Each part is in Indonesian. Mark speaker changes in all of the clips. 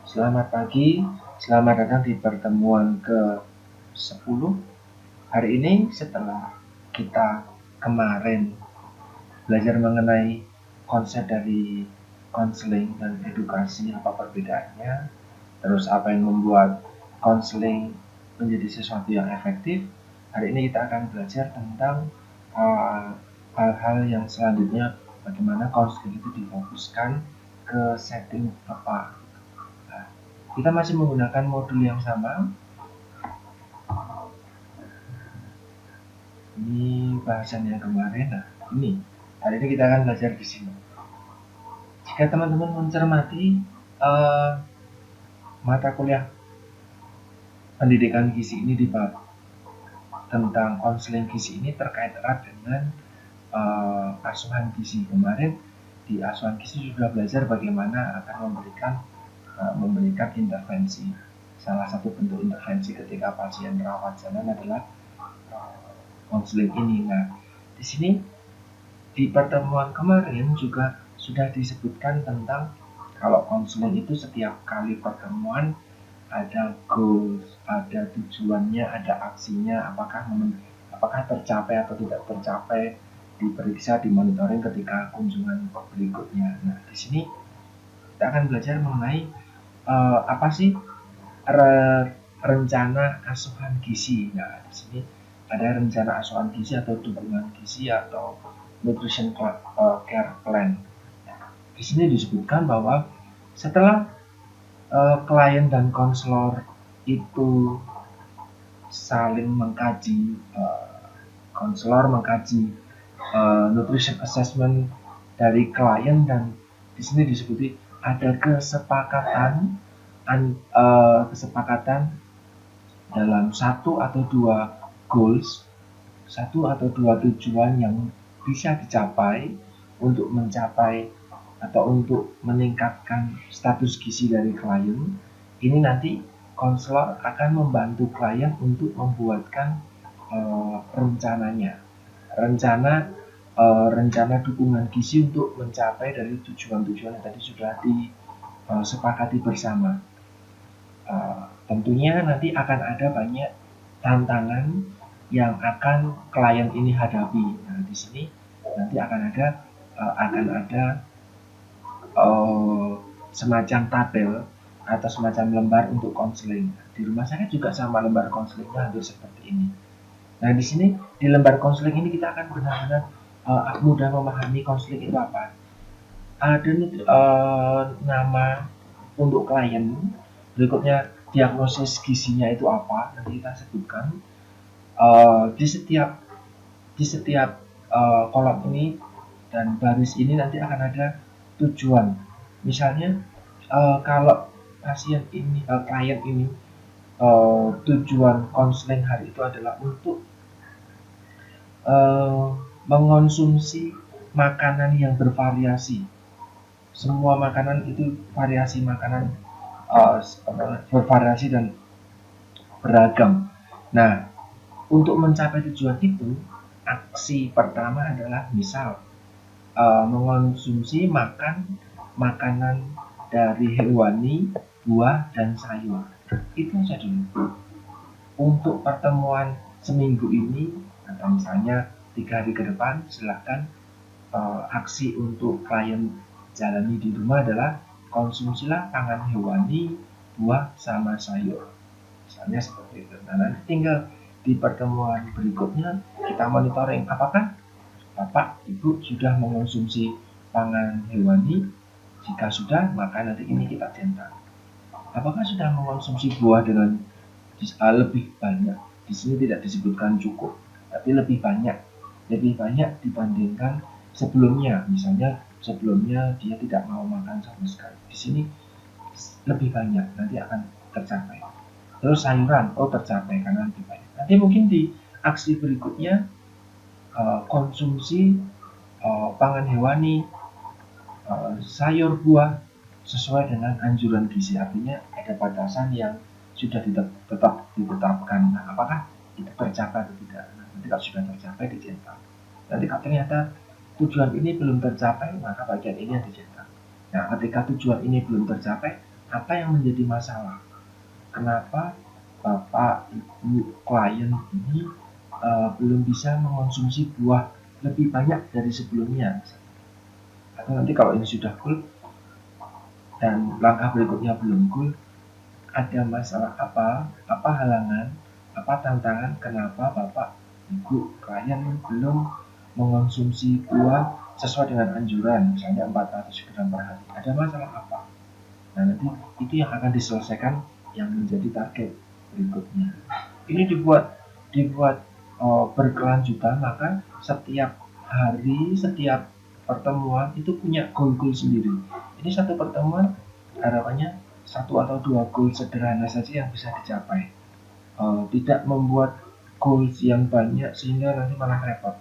Speaker 1: Selamat pagi, selamat datang di pertemuan ke-10. Hari ini setelah kita kemarin belajar mengenai konsep dari konseling dan edukasi, apa perbedaannya, terus apa yang membuat konseling menjadi sesuatu yang efektif. Hari ini kita akan belajar tentang hal-hal yang selanjutnya, bagaimana konseling itu difokuskan ke setting apa. Kita masih menggunakan modul yang sama. Ini bahasan yang kemarin. Nah, ini hari ini kita akan belajar di sini. Jika teman-teman mencermati mata kuliah pendidikan gizi ini di bab tentang konseling gizi ini terkait erat dengan asuhan gizi. Kemarin di asuhan gizi sudah belajar bagaimana akan memberikan intervensi. Salah satu bentuk intervensi ketika pasien rawat jalan adalah konseling ini. Nah, di sini di pertemuan kemarin juga sudah disebutkan tentang kalau konseling itu setiap kali pertemuan ada goals, ada tujuannya, ada aksinya, apakah tercapai atau tidak tercapai, diperiksa, dimonitoring ketika kunjungan berikutnya. Nah, di sini kita akan belajar mengenai apa sih rencana asuhan gizi. Nah, di sini ada rencana asuhan gizi atau dukungan gizi atau nutrition care plan. Di sini disebutkan bahwa setelah klien dan konselor itu saling mengkaji, konselor mengkaji nutrition assessment dari klien, dan di sini disebut ada kesepakatan dalam satu atau dua goals, satu atau dua tujuan yang bisa dicapai untuk mencapai atau untuk meningkatkan status gizi dari klien. Ini nanti konselor akan membantu klien untuk membuatkan rencana dukungan gizi untuk mencapai dari tujuan-tujuan yang tadi sudah disepakati bersama. Tentunya nanti akan ada banyak tantangan yang akan klien ini hadapi. Nah, di sini nanti akan ada semacam tabel atau semacam lembar untuk konseling. Di rumah saya juga sama, lembar konselingnya hampir seperti ini. Nah, di sini di lembar konseling ini kita akan benar-benar mudah memahami konseling itu apa. Ada nama untuk klien, berikutnya diagnosis gizinya itu apa, nanti kita sebutkan. Di setiap kolom ini dan baris ini nanti akan ada tujuan. Misalnya kalau klien ini tujuan konseling hari itu adalah untuk mengonsumsi makanan yang bervariasi. Semua makanan itu variasi makanan bervariasi dan beragam. Nah, untuk mencapai tujuan itu, aksi pertama adalah misal mengonsumsi makanan dari hewani, buah, dan sayur. Itu saja dulu. Untuk pertemuan seminggu ini, atau misalnya 3 hari ke depan, silahkan aksi untuk klien jalani di rumah adalah konsumsilah pangan hewani, buah, sama sayur. Misalnya seperti itu. Nah, nanti tinggal di pertemuan berikutnya kita monitoring apakah Bapak Ibu sudah mengonsumsi pangan hewani. Jika sudah, maka nanti ini kita centang. Apakah sudah mengonsumsi buah dengan lebih banyak? Di sini tidak disebutkan cukup, tapi lebih banyak dibandingkan sebelumnya. Misalnya sebelumnya dia tidak mau makan sama sekali, di sini lebih banyak, nanti akan tercapai. Terus sayuran, tercapai karena lebih banyak. Nanti mungkin di aksi berikutnya konsumsi pangan hewani, sayur, buah sesuai dengan anjuran gizi. Artinya ada batasan yang sudah tetap ditetapkan. Nah, apakah itu tercapai atau tidak? Nah, nanti kalau sudah tercapai dicetak. Nanti kalau ternyata tujuan ini belum tercapai, maka bagian ini yang dicetak. Nah, ketika tujuan ini belum tercapai, Apa yang menjadi masalah? Kenapa Bapak, Ibu, klien ini belum bisa mengonsumsi buah lebih banyak dari sebelumnya? Atau nanti kalau ini sudah cool dan langkah berikutnya belum cool, ada masalah apa halangan, apa tantangan kenapa Bapak, Ibu, klien belum mengonsumsi buah sesuai dengan anjuran, misalnya 400 gram per hari. Ada masalah apa? Nah, nanti itu yang akan diselesaikan yang menjadi target berikutnya. Ini dibuat berkelanjutan, maka setiap hari, setiap pertemuan itu punya goal-goal sendiri. Ini satu pertemuan harapannya satu atau dua goal sederhana saja yang bisa dicapai. Tidak membuat goals yang banyak sehingga nanti malah repot.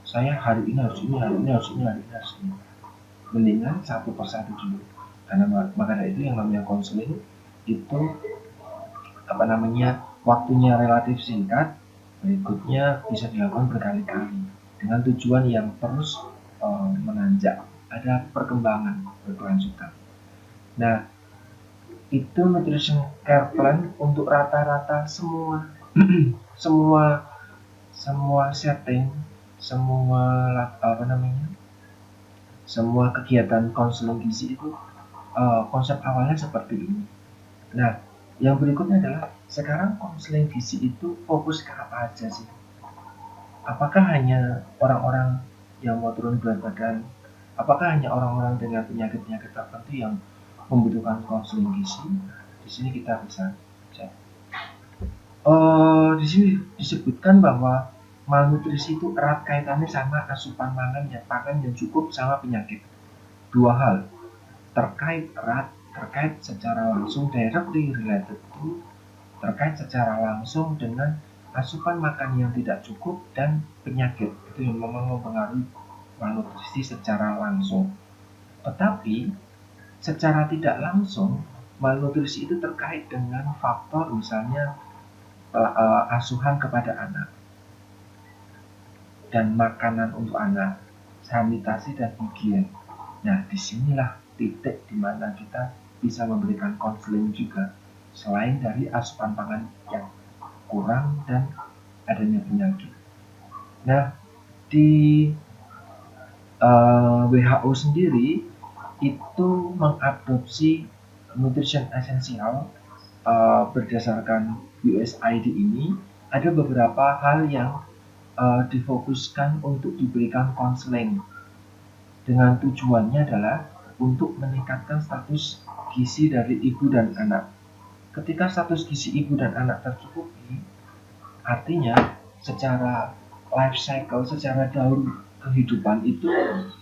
Speaker 1: Saya hari ini harus ini, hari ini harus ini, hari ini harus ini. Mendingan satu persatu dulu. Karena maka dari itu yang namanya konseling itu waktunya relatif singkat, berikutnya bisa dilakukan berkali-kali dengan tujuan yang terus menanjak, ada perkembangan berkelanjutan. Nah, itu nutrition care plan untuk rata-rata semua semua setting, semua kegiatan konseling gizi itu konsep awalnya seperti ini. Nah, yang berikutnya adalah sekarang konseling gizi itu fokus ke apa aja sih? Apakah hanya orang-orang yang mau turun berat badan? Apakah hanya orang-orang dengan penyakit-penyakit tertentu yang membutuhkan konseling gizi? Di sini kita bisa cek. Di sini disebutkan bahwa malnutrisi itu erat kaitannya sama asupan pangan yang cukup sama penyakit. Dua hal terkait secara langsung, directly related to, terkait secara langsung dengan asupan makan yang tidak cukup dan penyakit. Itu yang memang mempengaruhi malnutrisi secara langsung. Tetapi secara tidak langsung, malnutrisi itu terkait dengan faktor misalnya asuhan kepada anak dan makanan untuk anak, sanitasi dan higien. Nah, disinilah titik di mana kita bisa memberikan konseling juga, selain dari asupan pangan yang kurang dan adanya penyakit. Nah, di WHO sendiri itu mengadopsi nutrition essential berdasarkan USAID ini. Ada beberapa hal yang difokuskan untuk diberikan konseling dengan tujuannya adalah untuk meningkatkan status gizi dari ibu dan anak. Ketika status gizi ibu dan anak tercukupi, artinya secara life cycle, secara daur kehidupan itu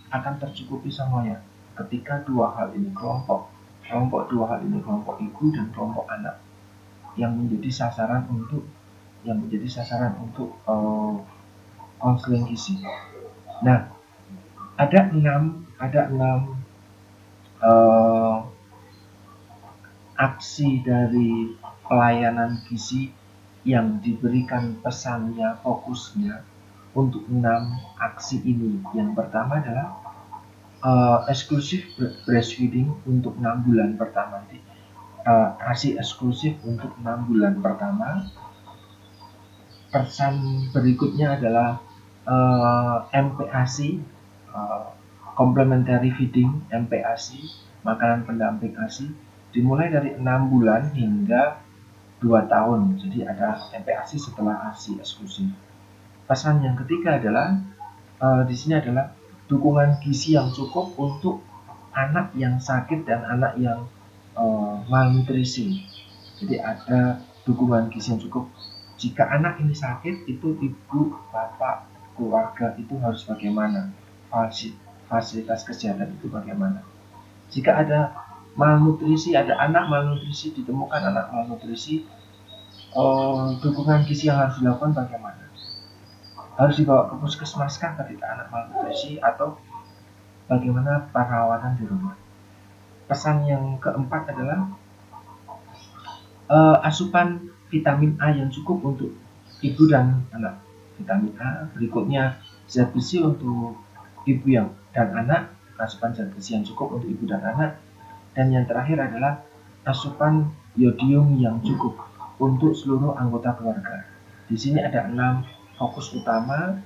Speaker 1: akan tercukupi semuanya. Ketika dua hal ini kelompok dua hal ini, kelompok ibu dan kelompok anak, yang menjadi sasaran untuk konseling gizi. Nah, ada enam aksi dari pelayanan gizi yang diberikan pesannya, fokusnya untuk 6 aksi ini. Yang pertama adalah eksklusif breastfeeding untuk 6 bulan pertama. ASI eksklusif untuk 6 bulan pertama. Pesan berikutnya adalah MPASI, complementary feeding, MPASI, makanan pendamping ASI, dimulai dari 6 bulan hingga 2 tahun. Jadi ada MPASI setelah ASI eksklusif. Pesan yang ketiga adalah di sini adalah dukungan gizi yang cukup untuk anak yang sakit dan anak yang malnutrisi. Jadi ada dukungan gizi yang cukup. Jika anak ini sakit, itu ibu, bapak, keluarga itu harus bagaimana? Fasilitas kesehatan itu bagaimana? Jika ada malnutrisi, ada anak malnutrisi, ditemukan anak malnutrisi, dukungan gizi yang harus dilakukan bagaimana? Harus dibawa ke puskesmas kah ketika anak malnutrisi, atau bagaimana perawatan di rumah? Pesan yang keempat adalah asupan vitamin A yang cukup untuk ibu dan anak. Vitamin A, berikutnya zat besi untuk ibu dan anak, asupan zat besi yang cukup untuk ibu dan anak, dan yang terakhir adalah asupan yodium yang cukup untuk seluruh anggota keluarga. Di sini ada 6 fokus utama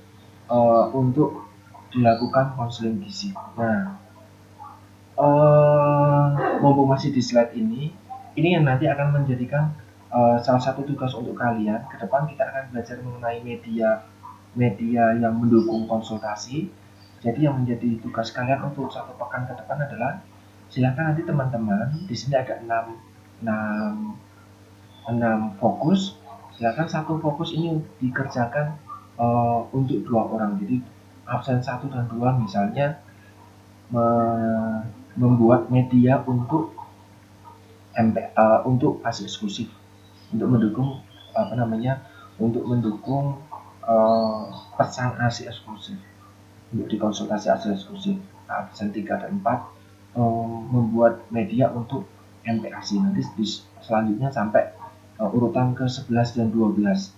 Speaker 1: untuk dilakukan konseling gizi. Nah, mumpung masih di slide ini yang nanti akan menjadikan salah satu tugas untuk kalian. Ke depan kita akan belajar mengenai media yang mendukung konsultasi. Jadi yang menjadi tugas kalian untuk 1 pekan ke depan adalah silakan nanti teman-teman, di sini ada 6 fokus. Silakan 1 fokus ini dikerjakan untuk 2 orang. Jadi absen 1 dan 2 misalnya membuat media untuk untuk ASI eksklusif, untuk mendukung untuk mendukung pesan ASI eksklusif, untuk dikonsultasi ASI eksklusif. Absen 3 dan 4 membuat media untuk MPASI. Nanti selanjutnya sampai urutan ke 11 dan 12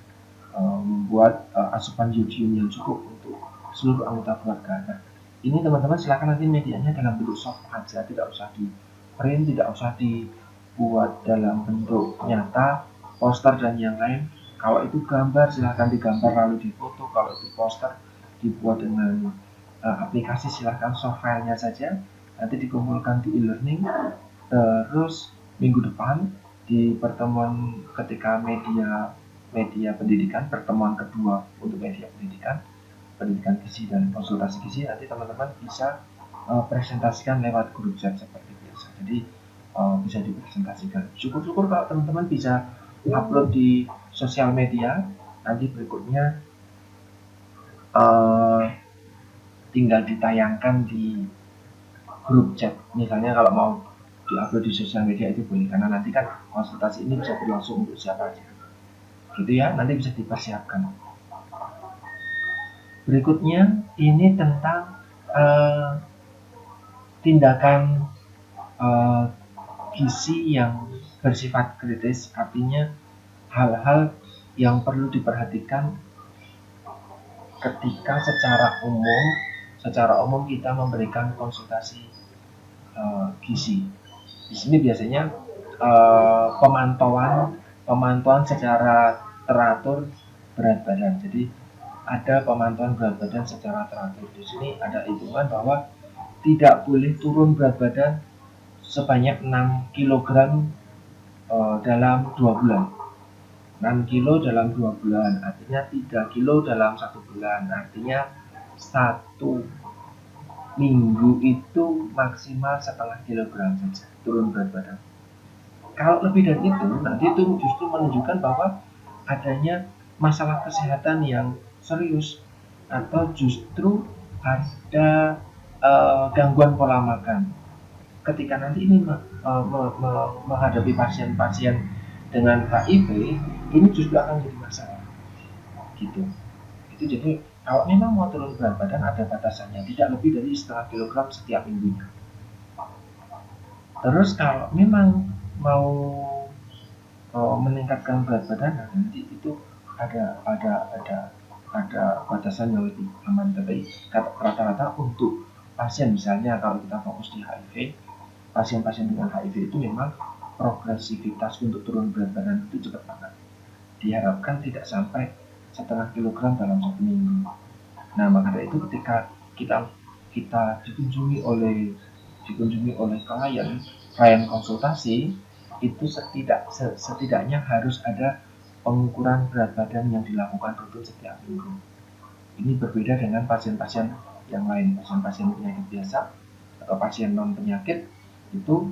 Speaker 1: membuat asupan yodium yang cukup untuk seluruh anggota keluarga. Nah, ini teman-teman silakan nanti medianya dalam bentuk soft aja, tidak usah di print, tidak usah dibuat dalam bentuk nyata, poster dan yang lain. Kalau itu gambar silahkan digambar lalu difoto, kalau itu poster dibuat dengan aplikasi silahkan soft filenya saja, nanti dikumpulkan di e-learning. Terus minggu depan di pertemuan ketika media pendidikan, pertemuan kedua untuk media pendidikan gizi dan konsultasi gizi, nanti teman-teman bisa presentasikan lewat grup chat seperti biasa. Jadi bisa dipresentasikan. Syukur-syukur kalau teman-teman bisa upload di sosial media. Nanti berikutnya tinggal ditayangkan di grup chat. Misalnya kalau mau diupload di sosial media itu boleh, karena nanti kan konsultasi ini bisa berlangsung untuk siapa aja. Gitu ya, nanti bisa dipersiapkan. Berikutnya ini tentang tindakan gizi yang bersifat kritis, artinya hal-hal yang perlu diperhatikan ketika secara umum kita memberikan konsultasi gizi. Di sini biasanya pemantauan secara teratur berat badan. Jadi ada pemantauan berat badan secara teratur. Di sini ada hitungan bahwa tidak boleh turun berat badan sebanyak 6 kg dalam 2 bulan. 6 kg dalam 2 bulan, artinya 3 kg dalam 1 bulan, artinya 1 minggu itu maksimal setengah kilogram saja turun berat badan. Kalau lebih dari itu, nanti itu justru menunjukkan bahwa adanya masalah kesehatan yang serius, atau justru ada gangguan pola makan. Ketika nanti ini menghadapi pasien-pasien dengan HIV, ini justru akan jadi masalah. Gitu. Itu jadi kalau memang mau turun berat badan ada batasannya, tidak lebih dari setengah kilogram setiap minggunya. Terus kalau memang mau meningkatkan berat badan, nanti itu ada batasan yang lebih aman. Tapi rata-rata untuk pasien, misalnya kalau kita fokus di HIV, pasien-pasien dengan HIV itu memang progresivitas untuk turun berat badan itu cepat banget. Diharapkan tidak sampai setengah kilogram dalam 1 minggu. Nah, maka dari itu ketika kita dikunjungi oleh klien konsultasi, itu setidaknya harus ada pengukuran berat badan yang dilakukan rutin setiap minggu. Ini berbeda dengan pasien-pasien yang lain, pasien-pasien penyakit biasa atau pasien non penyakit, itu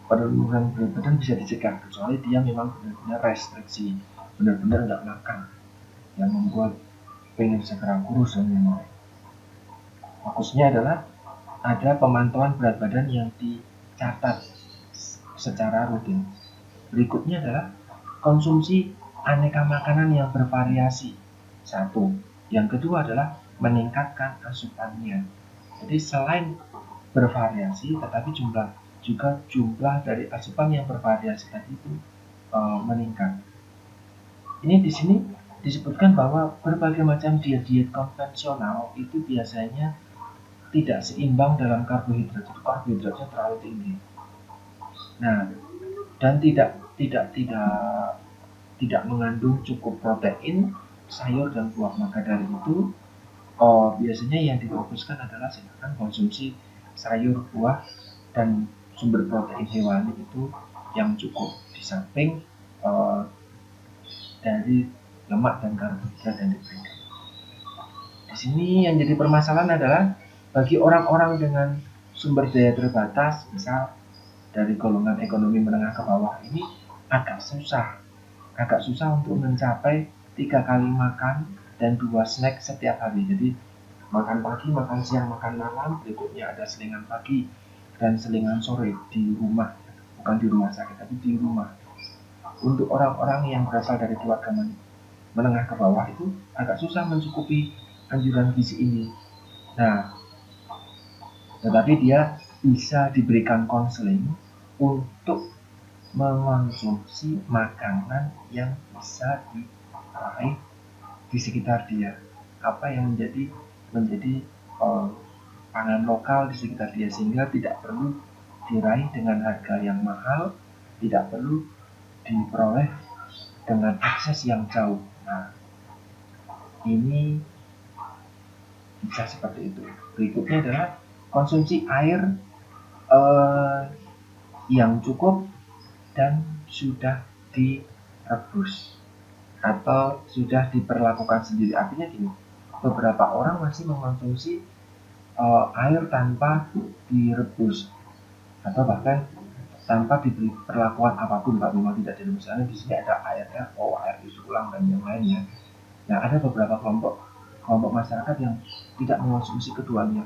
Speaker 1: penurunan berat badan bisa dicegah kecuali dia memang benar-benar restriksi, benar-benar nggak makan, yang membuat pengen segera kurus dan lain-lain. Fokusnya adalah ada pemantauan berat badan yang dicatat secara rutin. Berikutnya adalah konsumsi aneka makanan yang bervariasi. 1. Yang kedua adalah meningkatkan asupannya. Jadi selain bervariasi, tetapi jumlah dari asupan yang bervariasi tadi itu meningkat. Ini di sini disebutkan bahwa berbagai macam diet konvensional itu biasanya tidak seimbang dalam karbohidrat. Karbohidratnya terlalu tinggi. Nah, dan tidak mengandung cukup protein, sayur dan buah. Maka dari itu biasanya yang difokuskan adalah silakan konsumsi sayur, buah, dan sumber protein hewani itu yang cukup di samping uh, dari lemak dan karbohidrat yang diberikan. Di sini yang jadi permasalahan adalah bagi orang-orang dengan sumber daya terbatas, misal dari golongan ekonomi menengah ke bawah ini agak susah untuk mencapai 3 kali makan dan 2 snack setiap hari. Jadi makan pagi, makan siang, makan malam, berikutnya ada selingan pagi dan selingan sore di rumah, bukan di rumah sakit tapi di rumah. Untuk orang-orang yang berasal dari keluarga menengah ke bawah itu agak susah mencukupi anjuran gizi ini. Nah, tetapi dia bisa diberikan konseling untuk mengonsumsi makanan yang bisa diraih di sekitar dia, apa yang menjadi pangan lokal di sekitar dia, sehingga tidak perlu diraih dengan harga yang mahal, tidak perlu diperoleh dengan akses yang jauh. Nah, ini bisa seperti itu. Berikutnya adalah konsumsi air yang cukup dan sudah direbus atau sudah diperlakukan sendiri. Artinya gini, beberapa orang masih mengkonsumsi air tanpa direbus atau bahkan tanpa diberi perlakuan apapun kalau memang tidak direbus. Karena di sini ada air RO, air isi ulang dan yang lainnya. Nah, ada beberapa kelompok masyarakat yang tidak mengonsumsi keduanya.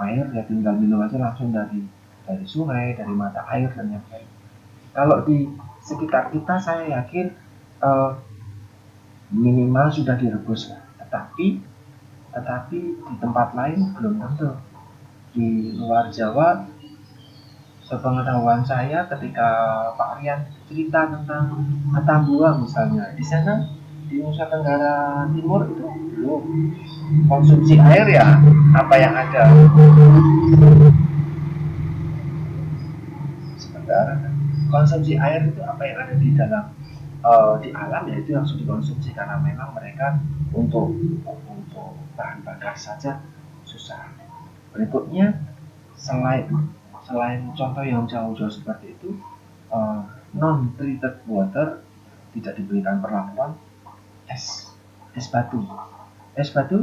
Speaker 1: Air ya tinggal minum aja langsung dari sungai, dari mata air dan yang lain. Kalau di sekitar kita saya yakin minimal sudah direbus, tetapi di tempat lain belum tentu. Di luar Jawa, sepengetahuan saya ketika Pak Rian cerita tentang Atambua misalnya, di sana di Nusa Tenggara Timur itu belum konsumsi air ya apa yang ada. Sementara konsumsi air itu apa yang ada di dalam di alam ya itu langsung dikonsumsi karena memang mereka untuk bahan bakar saja susah. Berikutnya selain contoh yang jauh-jauh seperti itu, non treated water tidak diberikan perlakuan es batu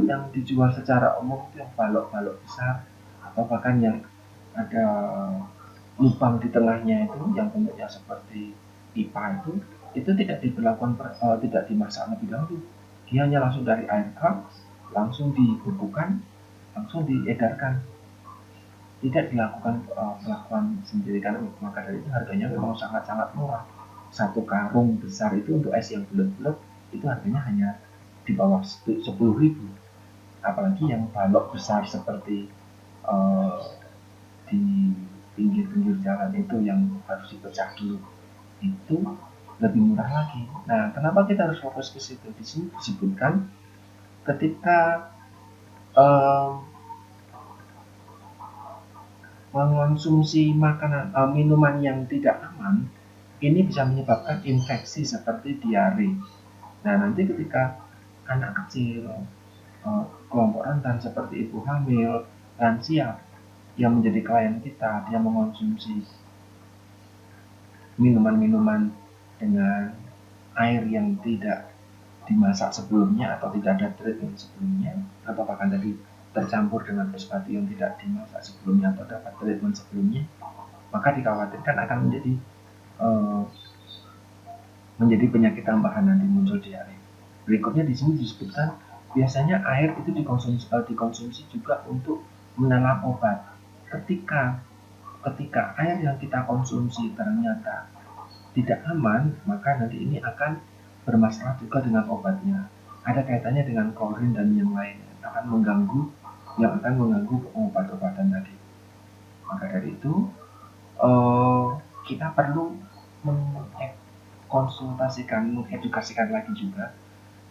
Speaker 1: yang dijual secara umum itu yang balok-balok besar atau bahkan yang ada lubang di tengahnya itu yang bentuknya seperti pipa itu tidak diberlakukan tidak dimasak lebih dahulu. Dia hanya langsung dari air tap langsung dibekukan, langsung diedarkan, tidak dilakukan perlakuan sendiri karena maka dari itu harganya memang sangat-sangat murah. Satu karung besar itu untuk es yang bulat-bulat itu harganya hanya di bawah 10.000. Apalagi yang balok besar seperti di pinggir-pinggir jalan itu yang harus dipecah dulu itu lebih murah lagi. Nah, kenapa kita harus fokus ke situ? Di sini disebutkan ketika mengonsumsi makanan minuman yang tidak aman ini bisa menyebabkan infeksi seperti diare. Nah, nanti ketika anak kecil, kelompok rentan seperti ibu hamil, lansia yang menjadi klien kita, dia mengonsumsi minuman-minuman dengan air yang tidak dimasak sebelumnya atau tidak ada treatment sebelumnya, atau bahkan tadi tercampur dengan es batu yang tidak dimasak sebelumnya atau dapat treatment sebelumnya, maka dikhawatirkan akan menjadi penyakit tambahan nanti muncul diare. Berikutnya di sini disebutkan biasanya air itu dikonsumsi juga untuk menelan obat. Ketika air yang kita konsumsi ternyata tidak aman, maka nanti ini akan bermasalah juga dengan obatnya. Ada kaitannya dengan klorin dan yang lainnya, akan mengganggu obat-obatan tadi. Maka dari itu kita perlu mengedukasikan lagi juga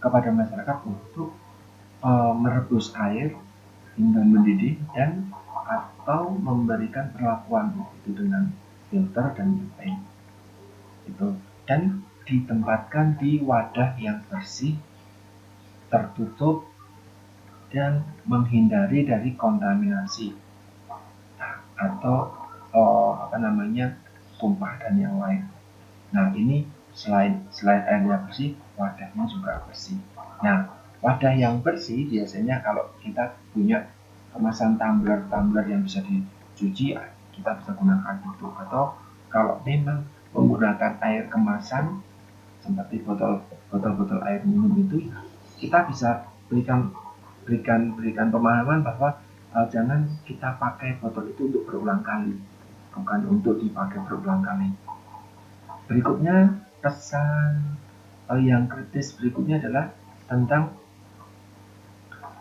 Speaker 1: kepada masyarakat untuk merebus air hingga mendidih dan atau memberikan perlakuan itu dengan filter dan lain itu, dan ditempatkan di wadah yang bersih, tertutup, dan menghindari dari kontaminasi atau tumpah dan yang lain. Nah, ini selain airnya bersih, wadahnya juga bersih. Nah, wadah yang bersih biasanya kalau kita punya kemasan tumbler yang bisa dicuci, kita bisa gunakan itu. Atau kalau memang menggunakan air kemasan seperti botol air minum itu, kita bisa berikan pemahaman bahwa jangan kita pakai botol itu untuk berulang kali, bukan untuk dipakai berulang kali. Berikutnya, pesan yang kritis berikutnya adalah tentang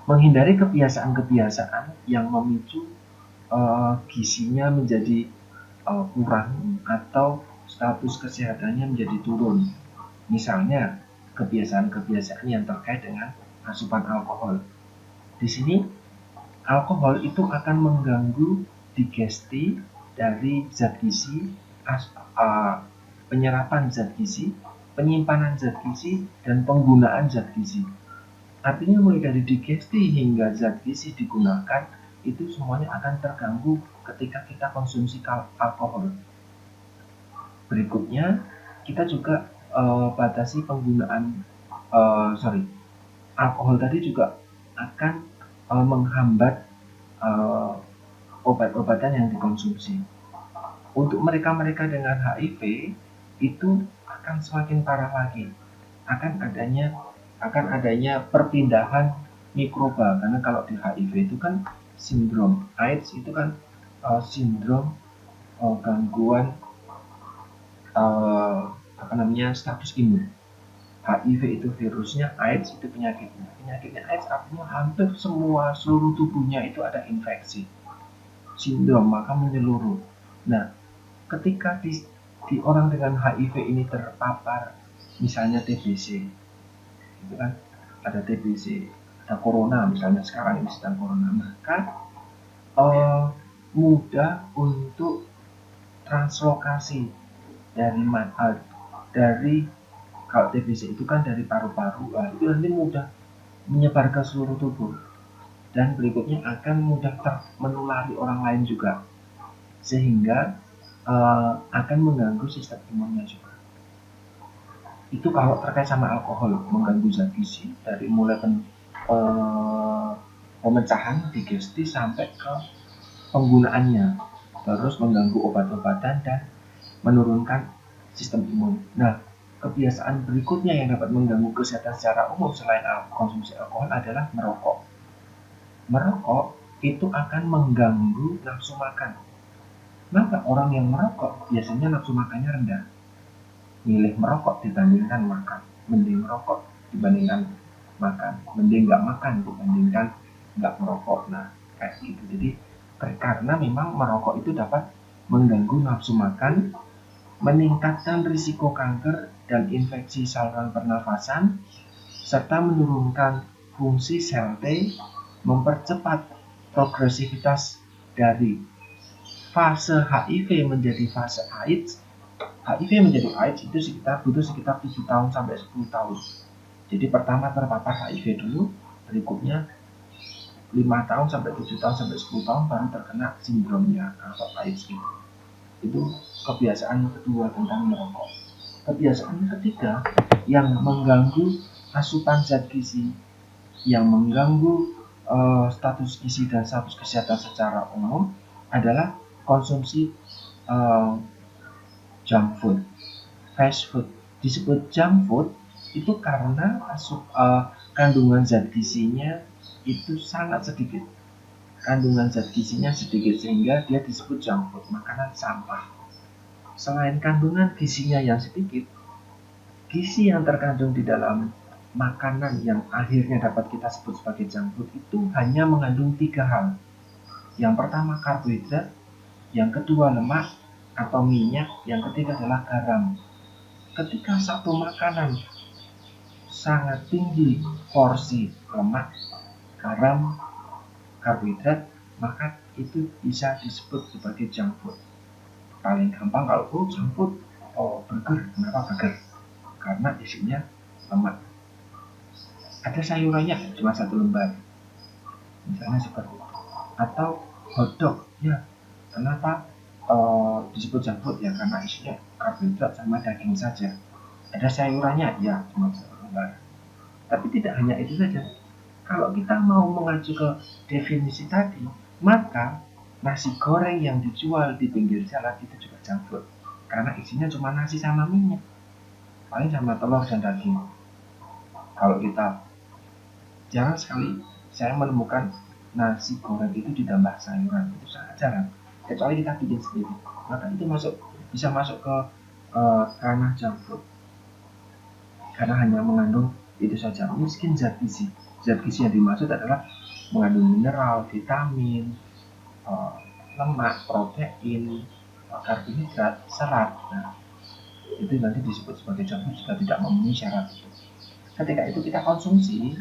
Speaker 1: menghindari kebiasaan-kebiasaan yang memicu gizinya menjadi kurang atau status kesehatannya menjadi turun. Misalnya, kebiasaan-kebiasaan yang terkait dengan asupan alkohol. Di sini, alkohol itu akan mengganggu digesti dari zat gizi, penyerapan zat gizi, penyimpanan zat gizi, dan penggunaan zat gizi. Artinya mulai dari digesti hingga zat gizi digunakan, itu semuanya akan terganggu ketika kita konsumsi alkohol. Berikutnya, kita juga batasi penggunaan alkohol tadi juga akan menghambat obat-obatan yang dikonsumsi. Untuk mereka-mereka dengan HIV itu akan semakin parah lagi, akan adanya perpindahan mikroba, karena kalau di HIV itu kan sindrom AIDS itu kan sindrom gangguan status imun. HIV itu virusnya, AIDS itu penyakitnya. Penyakitnya AIDS artinya hampir seluruh tubuhnya itu ada infeksi, sindrom, maka menyeluruh. Nah, ketika di orang dengan HIV ini terpapar misalnya TBC, itu kan ada TBC, ada corona misalnya, sekarang ini sedang corona, maka mudah untuk translokasi dari kalau TBC itu kan dari paru-paru, itu nanti mudah menyebar ke seluruh tubuh, dan berikutnya akan mudah menulari orang lain juga, sehingga akan mengganggu sistem imunnya juga. Itu kalau terkait sama alkohol, mengganggu zat gizi dari mulai pemecahan digesti sampai ke penggunaannya, terus mengganggu obat-obatan dan menurunkan sistem imun. Nah, kebiasaan berikutnya yang dapat mengganggu kesehatan secara umum selain konsumsi alkohol adalah merokok. Merokok itu akan mengganggu nafsu makan. Maka orang yang merokok biasanya nafsu makannya rendah. Milih merokok dibandingkan makan, mending merokok dibandingkan makan, mending nggak makan dibandingkan nggak merokok. Nah, kayak gitu. Jadi karena memang merokok itu dapat mengganggu nafsu makan, meningkatkan risiko kanker dan infeksi saluran pernafasan, serta menurunkan fungsi sel T, mempercepat progresivitas dari fase HIV menjadi fase AIDS. HIV menjadi AIDS itu butuh sekitar 7 tahun sampai 10 tahun. Jadi pertama terpapar HIV dulu, berikutnya 5 tahun sampai 7 tahun sampai 10 tahun baru terkena sindromnya atau AIDS itu. Itu kebiasaan kedua tentang merokok. Kebiasaan ketiga yang mengganggu asupan zat gizi, yang mengganggu status gizi dan status kesehatan secara umum adalah konsumsi junk food, fast food. Disebut junk food itu karena kandungan zat gizinya itu sangat sedikit. Kandungan zat gizinya sedikit sehingga dia disebut junk food, makanan sampah. Selain kandungan gizinya yang sedikit, gizi yang terkandung di dalam makanan yang akhirnya dapat kita sebut sebagai junk food itu hanya mengandung 3 hal. Yang pertama karbohidrat, yang kedua lemak atau minyak, yang ketiga adalah garam. Ketika satu makanan sangat tinggi porsi lemak, garam, karbohidrat, maka itu bisa disebut sebagai junk food. Paling gampang kalau junk food, burger. Kenapa burger? Karena isinya lemak. Ada sayurannya cuma 1 lembar, misalnya seperti itu. Atau hotdog, ya kenapa disebut junk food? Ya karena isinya karbohidrat sama daging saja. Ada sayurannya, ya cuma 1 lembar. Tapi tidak hanya itu saja. Kalau kita mau mengacu ke definisi tadi, maka nasi goreng yang dijual di pinggir jalan itu juga junk food, karena isinya cuma nasi sama minyak, paling sama telur dan daging. Kalau kita, jarang sekali saya menemukan nasi goreng itu ditambah sayuran, itu sangat jarang, kecuali kita bikin sendiri, maka itu bisa masuk ke ranah junk food, karena hanya mengandung itu saja, miskin zat gizi. Zat gizi yang dimaksud adalah mengandung mineral, vitamin, lemak, protein, karbohidrat, serat. Nah, itu nanti disebut sebagai junk food jika tidak memenuhi syarat itu. Ketika itu kita konsumsi,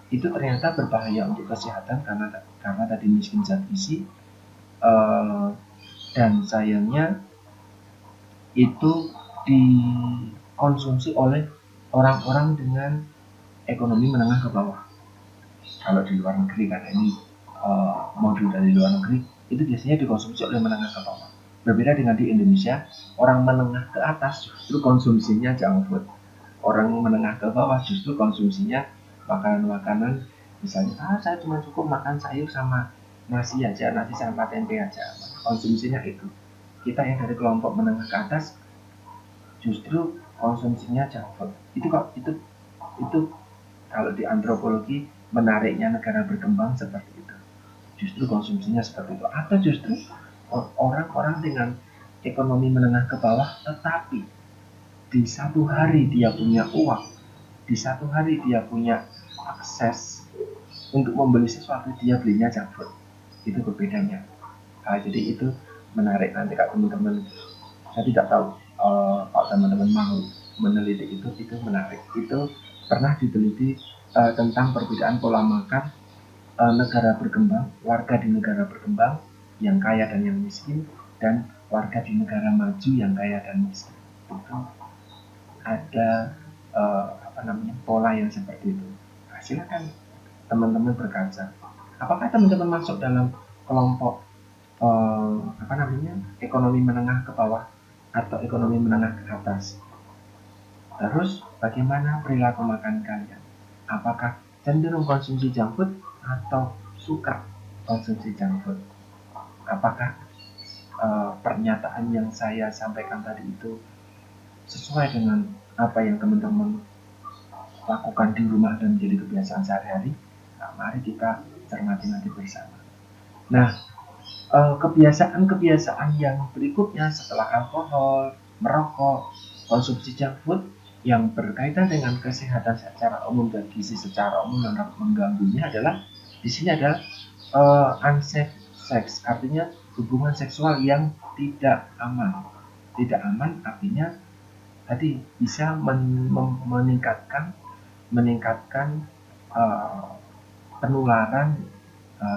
Speaker 1: itu ternyata berbahaya untuk kesehatan karena tadi miskin zat gizi, dan sayangnya itu dikonsumsi oleh orang-orang dengan ekonomi menengah ke bawah. Kalau di luar negeri, karena ini modul dari luar negeri, itu biasanya dikonsumsi oleh menengah ke bawah. Berbeda dengan di Indonesia, orang menengah ke atas justru konsumsinya junk food. Orang menengah ke bawah justru konsumsinya makanan-makanan, misalnya saya cuma cukup makan sayur sama nasi aja, nasi sama tempe aja, konsumsinya itu. Kita yang dari kelompok menengah ke atas justru konsumsinya junk food. Itu kalau di antropologi menariknya negara berkembang seperti itu. Justru konsumsinya seperti itu. Atau justru orang-orang dengan ekonomi menengah ke bawah, tetapi di satu hari dia punya uang, di satu hari dia punya akses untuk membeli sesuatu, dia belinya junk food. Itu berbedanya. Jadi itu menarik. Nanti kalau teman-teman, saya tidak tahu kalau teman-teman mau meneliti itu menarik. Itu pernah diteliti tentang perbedaan pola makan negara berkembang, warga di negara berkembang yang kaya dan yang miskin, dan warga di negara maju yang kaya dan miskin. Itu ada pola yang seperti itu. Nah, silakan teman-teman berkaca. Apakah teman-teman masuk dalam kelompok ekonomi menengah ke bawah atau ekonomi menengah ke atas? Terus bagaimana perilaku makan kalian? Apakah cenderung konsumsi junk food atau suka konsumsi junk food? Apakah pernyataan yang saya sampaikan tadi itu sesuai dengan apa yang teman-teman lakukan di rumah dan menjadi kebiasaan sehari-hari? Nah, mari kita cermati nanti bersama. Nah, kebiasaan-kebiasaan yang berikutnya setelah alkohol, merokok, konsumsi junk food yang berkaitan dengan kesehatan secara umum dan gizi secara umum dan mengganggunya adalah di sini adalah unsafe sex, artinya hubungan seksual yang tidak aman. Tidak aman artinya tadi bisa meningkatkan penularan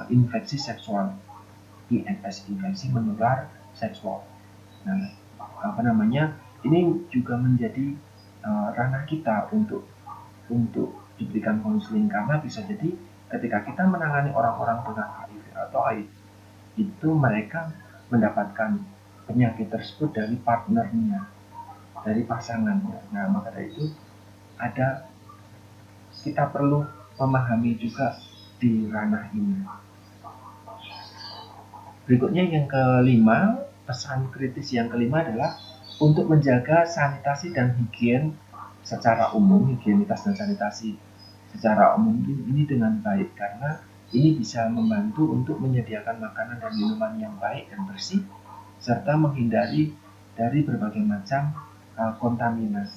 Speaker 1: infeksi seksual, IMS, infeksi menular seksual. Nah, ini juga menjadi ranah kita untuk diberikan konseling, karena bisa jadi ketika kita menangani orang-orang dengan HIV atau AIDS, itu mereka mendapatkan penyakit tersebut dari partnernya, dari pasangannya. Nah, maka dari itu kita perlu memahami juga di ranah ini. Berikutnya yang kelima, pesan kritis yang kelima adalah untuk menjaga sanitasi dan higien secara umum, higienitas dan sanitasi secara umum ini dengan baik, karena ini bisa membantu untuk menyediakan makanan dan minuman yang baik dan bersih, serta menghindari dari berbagai macam kontaminan.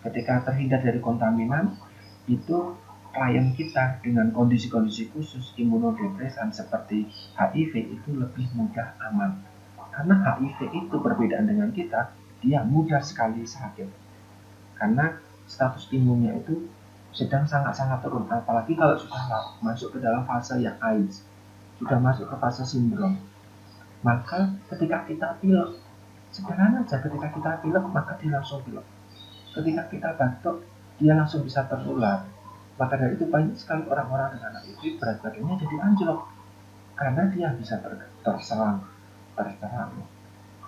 Speaker 1: Ketika terhindar dari kontaminan, itu klien kita dengan kondisi-kondisi khusus imunodepresan seperti HIV itu lebih mudah aman. Karena HIV itu perbedaan dengan kita, dia mudah sekali sakit. Karena status imunnya itu sedang sangat-sangat turun, apalagi kalau sudah masuk ke dalam fase yang AIDS, sudah masuk ke fase sindrom. Maka ketika kita pilek, Sederhana aja, ketika kita pilek maka dia langsung pilek, ketika kita batuk dia langsung bisa tertular. Maka dari itu banyak sekali orang-orang dengan HIV berat badannya jadi anjlok karena dia bisa terserang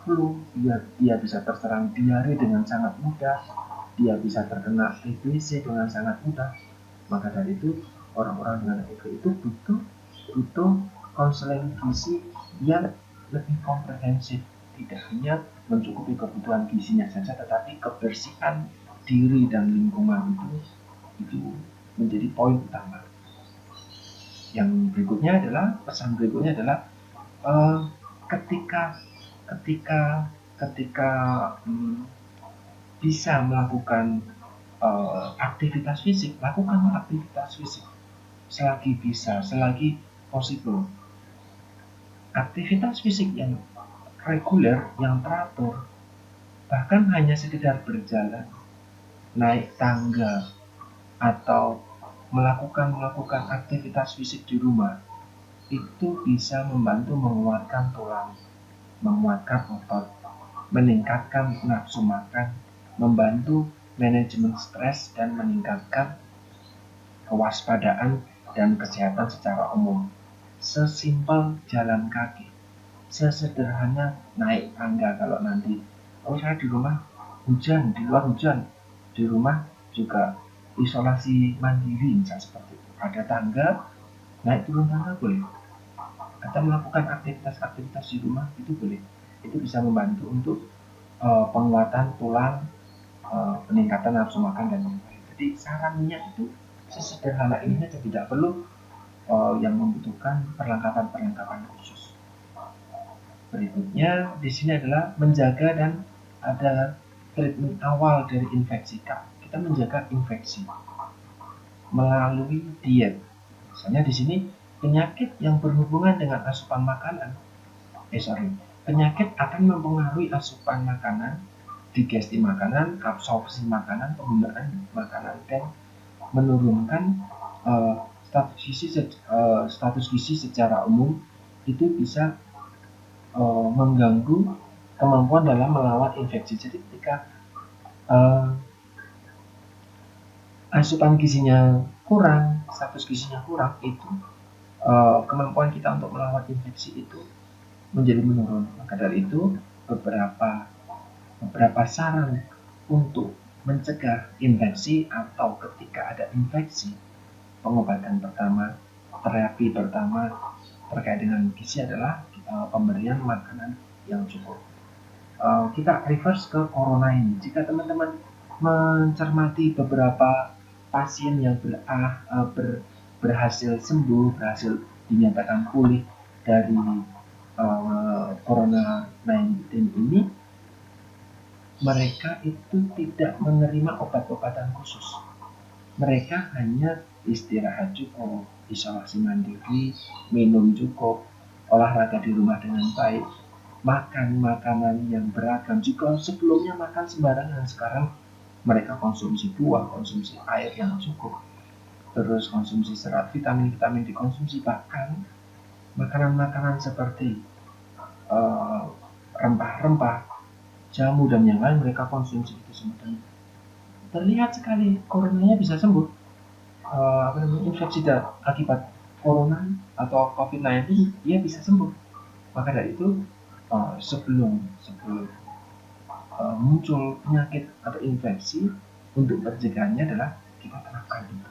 Speaker 1: flu, dia bisa terserang diare dengan sangat mudah, dia bisa terkena TBC dengan sangat mudah. Maka dari itu orang-orang dengan HIV itu butuh konseling gizi yang lebih komprehensif, tidak hanya mencukupi kebutuhan gizinya saja, tetapi kebersihan diri dan lingkungan itu menjadi poin utama. Yang berikutnya adalah pesan berikutnya adalah ketika bisa melakukan aktivitas fisik, lakukan aktivitas fisik selagi bisa, selagi possible. Aktivitas fisik yang reguler, yang teratur, bahkan hanya sekedar berjalan, naik tangga, atau melakukan aktivitas fisik di rumah, itu bisa membantu menguatkan tulang, menguatkan otot, meningkatkan nafsu makan, membantu manajemen stres, dan meningkatkan kewaspadaan dan kesehatan secara umum. Sesimpel jalan kaki, sesederhana naik tangga. Kalau nanti saya di rumah hujan, di luar hujan, di rumah juga isolasi mandiri, misalnya seperti itu, ada tangga, naik turun tangga boleh, atau melakukan aktivitas di rumah itu boleh. Itu bisa membantu untuk penguatan tulang, peningkatan nafsu makan, dan lain-lain. Jadi sarannya itu sesederhana ini saja, tidak perlu yang membutuhkan perlengkapan khusus. Berikutnya di sini adalah menjaga dan ada treatment awal dari infeksi. Kita menjaga infeksi melalui diet. Misalnya di sini penyakit yang berhubungan dengan asupan makanan, penyakit akan mempengaruhi asupan makanan, digesti makanan, absorpsi makanan, penggunaan makanan, dan menurunkan status gizi secara umum. Itu bisa mengganggu kemampuan dalam melawan infeksi. Jadi ketika asupan gizinya kurang, status gizinya kurang, itu kemampuan kita untuk melawan infeksi itu menjadi menurun. Maka dari itu beberapa saran untuk mencegah infeksi atau ketika ada infeksi, pengobatan pertama, terapi pertama terkait dengan gizi adalah pemberian makanan yang cukup. Kita reverse ke corona ini. Jika teman-teman mencermati beberapa pasien yang berhasil sembuh, berhasil dinyatakan pulih dari corona 19 ini, mereka itu tidak menerima obat-obatan khusus. Mereka hanya istirahat cukup, isolasi mandiri, minum cukup, olahraga di rumah dengan baik, makan makanan yang beragam. Jika sebelumnya makan sembarangan, sekarang mereka konsumsi buah, konsumsi air yang cukup, terus konsumsi serat, vitamin dikonsumsi, bahkan makanan-makanan seperti rempah-rempah, jamu, dan yang lain mereka konsumsi itu semua. Dan terlihat sekali coronanya bisa sembuh. Infeksi akibat corona atau COVID-19 dia bisa sembuh. Maka dari itu sebelum muncul penyakit atau infeksi, untuk pencegahannya adalah kita terapkan itu.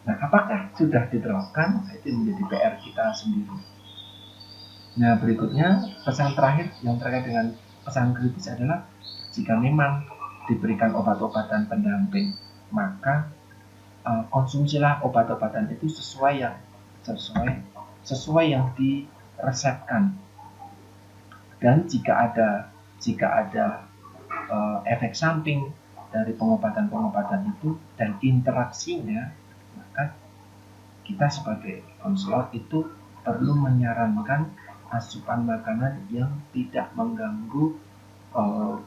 Speaker 1: Nah, apakah sudah diterapkan? Itu menjadi PR kita sendiri. Nah, berikutnya pesan terakhir yang terkait dengan pesan kritis adalah jika memang diberikan obat-obatan pendamping, maka konsumsilah obat-obatan itu sesuai yang diresepkan. Dan jika ada efek samping dari pengobatan itu dan interaksinya, maka kita sebagai konselor itu perlu menyarankan asupan makanan yang tidak mengganggu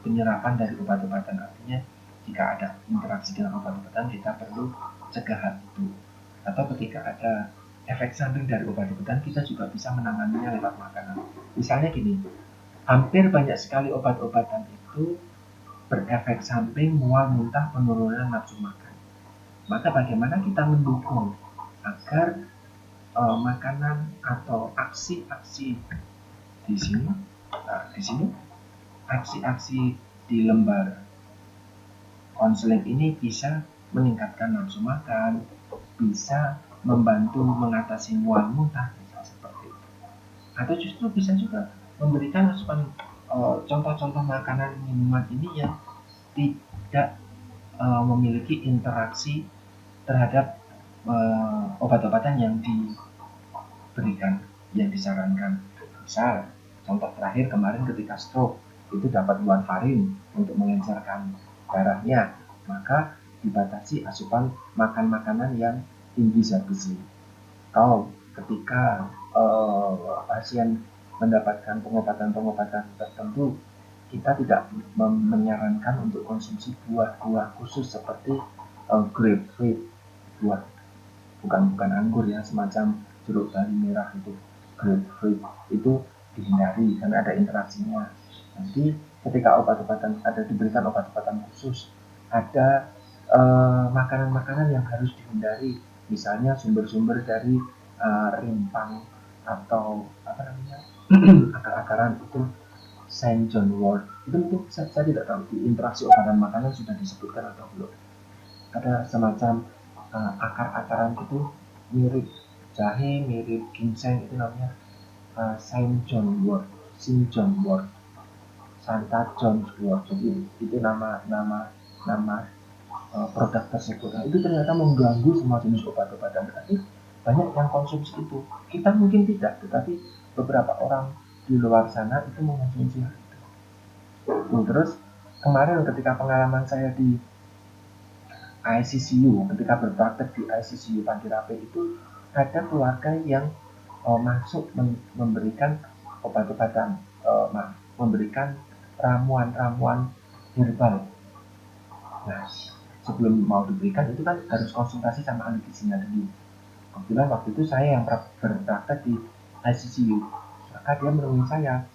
Speaker 1: penyerapan dari obat-obatan. Artinya jika ada interaksi dengan obat-obatan, kita perlu cegah itu. Atau ketika ada efek samping dari obat-obatan, kita juga bisa menanganinya lewat makanan. Misalnya gini, Hampir banyak sekali obat-obatan itu berefek samping mual muntah penurunan nafsu makan. Maka bagaimana kita mendukung agar makanan atau aksi-aksi di sini, aksi-aksi di lembar konseling ini bisa meningkatkan nafsu makan, bisa membantu mengatasi mual muntah, seperti itu. Atau justru bisa juga memberikan asupan contoh-contoh makanan minuman ini yang tidak memiliki interaksi terhadap obat-obatan yang diberikan, yang disarankan. Misal, contoh terakhir kemarin ketika stroke, itu dapat warfarin untuk mengencerkan darahnya, maka dibatasi asupan makan makanan yang tinggi zat besi. Kalau ketika pasien mendapatkan pengobatan-pengobatan tertentu, kita tidak menyarankan untuk konsumsi buah-buah khusus seperti grapefruit, buah bukan anggur ya, semacam jeruk bali merah itu, grapefruit itu dihindari karena ada interaksinya. Nanti ketika obat-obatan ada diberikan obat-obatan khusus, ada makanan-makanan yang harus dihindari, misalnya sumber-sumber dari rimpang atau apa namanya akar-akaran itu Saint John wort itu mungkin saya tidak tahu di interaksi obat dan makanan sudah disebutkan atau belum. Ada semacam akar-akaran itu mirip jahe, mirip ginseng, itu namanya Saint John wort, Saint John wort, Santa John's wort. Jadi itu nama produk tersebut. Nah, itu ternyata mengganggu semua jenis obat-obatan. Tapi banyak yang konsumsi itu. Kita mungkin tidak, tetapi beberapa orang di luar sana itu mengonsumsi itu. Terus kemarin ketika pengalaman saya di ICCU, ketika berpraktek di ICCU Pantirape itu ada keluarga yang masuk memberikan obat-obatan, memberikan ramuan-ramuan herbal. Nah, sebelum mau diberikan itu kan harus konsultasi sama ahli gizinya dulu. Kebetulan waktu itu saya yang berpraktek di ICCU, maka dia menemui saya.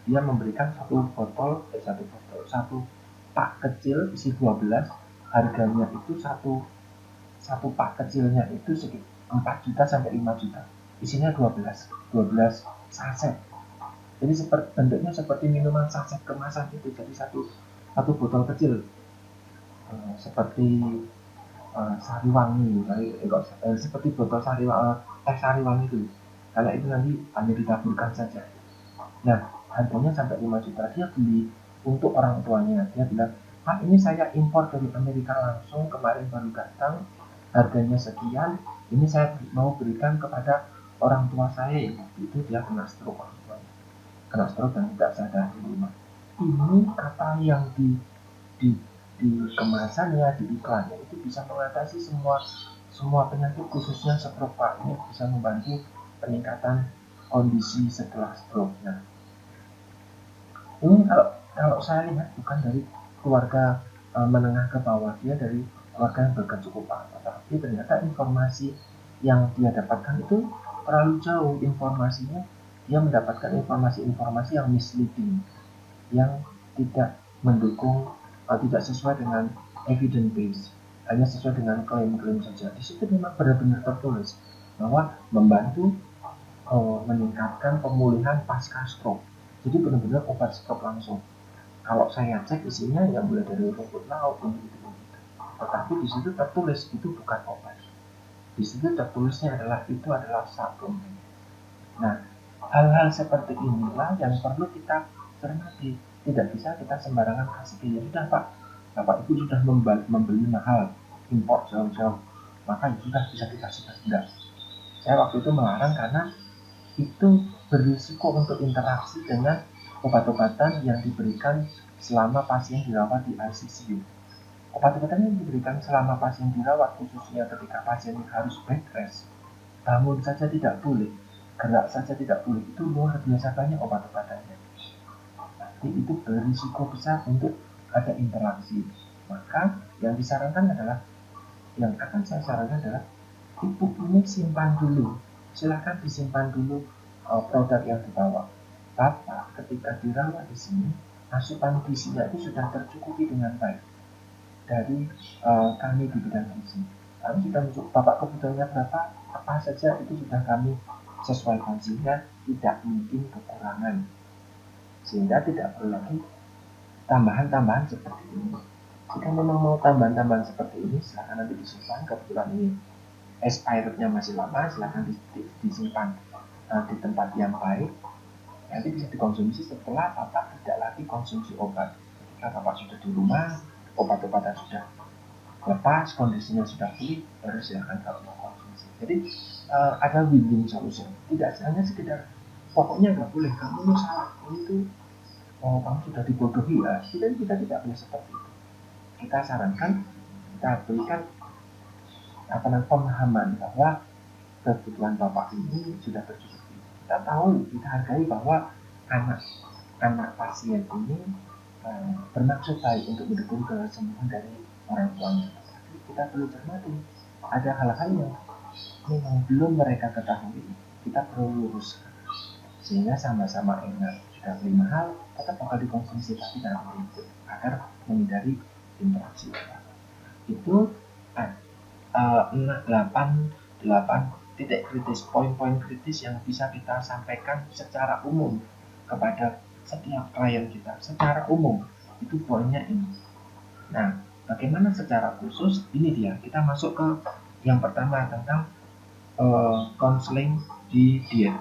Speaker 1: Dia memberikan satu pak kecil isi 12, harganya itu satu pak kecilnya itu sekitar 4 juta sampai 5 juta. Isinya 12 saset. Jadi bentuknya seperti minuman saset kemasan itu, jadi satu botol kecil seperti sariwangi, seperti botol teh sariwangi itu. Karena itu nanti hanya ditaburkan saja. Nah, harganya sampai 5 juta. Dia beli untuk orang tuanya. Dia bilang, Pak, ini saya impor dari Amerika langsung, kemarin baru datang, harganya sekian, ini saya mau berikan kepada orang tua saya yang waktu itu dia kena stroke, orang tuanya kena stroke dan tidak sadar di rumah. Ini kata yang di kemasannya, di iklannya itu bisa mengatasi semua penyakit, khususnya stroke, Pak. Ini bisa membantu peningkatan kondisi setelah stroke. Nah, ini kalau saya lihat bukan dari keluarga menengah ke bawah, dia dari keluarga yang berkecukupan, tapi ternyata informasi yang dia dapatkan itu terlalu jauh informasinya. Dia mendapatkan informasi-informasi yang misleading, yang tidak mendukung, tidak sesuai dengan evidence base, hanya sesuai dengan klaim-klaim saja. Di situ memang benar-benar tertulis bahwa membantu meningkatkan pemulihan pasca stroke. Jadi benar-benar obat stroke langsung. Kalau saya cek isinya ya mulai dari rumput laut gitu. Tetapi di situ tertulis itu bukan obat. Di situ tertulisnya itu adalah suplemen. Nah, hal-hal seperti inilah yang perlu kita cermati. Tidak bisa kita sembarangan kasih ke ya sudah Pak, Bapak Ibu sudah membeli mahal, impor jauh-jauh, maka sudah bisa dikasih ke tidak. Saya waktu itu melarang karena itu berisiko untuk interaksi dengan obat-obatan yang diberikan selama pasien dirawat di ICCU. Obat-obatan yang diberikan selama pasien dirawat, khususnya ketika pasien harus bed rest, bangun saja tidak boleh, gerak saja tidak boleh, itu luar biasa banyak obat-obatannya. Jadi itu berisiko besar untuk ada interaksi. Maka yang disarankan adalah, yang akan saya sarankan adalah ibu ini simpan dulu, silahkan disimpan dulu produk yang dibawa. Bapak ketika dirawat di sini, asupan gizinya itu sudah tercukupi dengan baik dari kami di bidang gizi. Kami sudah menunjuk Bapak kebutuhannya berapa, apa saja itu sudah kami sesuaikan sehingga tidak mungkin kekurangan, sehingga tidak perlu lagi tambahan-tambahan seperti ini. Jika memang mau tambahan-tambahan seperti ini, silahkan nanti disimpan. Kebetulan ini expirednya masih lama, silahkan disimpan di tempat yang baik. Nanti bisa dikonsumsi setelah Bapak tidak lagi konsumsi obat. Ketika Bapak sudah di rumah, obat-obatan sudah lepas, kondisinya sudah pulih, baru silahkan Bapak konsumsi. Jadi ada win-win solution. Tidak hanya sekedar pokoknya nggak boleh, kamu salah, itu kamu sudah dibodohi ya. Kita tidak boleh seperti itu. Kita sarankan, kita berikan pemahaman bahwa kebutuhan Bapak ini sudah tercukupi. Kita tahu, kita hargai bahwa anak pasien ini bermaksud baik untuk mendukung kesembuhan dari orang tuanya. Tapi kita perlu cermati, ada hal-hal yang memang belum mereka ketahui, kita perlu luruskan sehingga sama-sama enak. Sudah beli mahal, tetap bakal dikonsumsi tapi tidak berikut agar menghindari interaksi. Itu 8 titik kritis, poin-poin kritis yang bisa kita sampaikan secara umum kepada setiap klien kita. Secara umum itu poinnya ini. Nah, bagaimana secara khusus? Ini dia, kita masuk ke yang pertama tentang konseling di diet.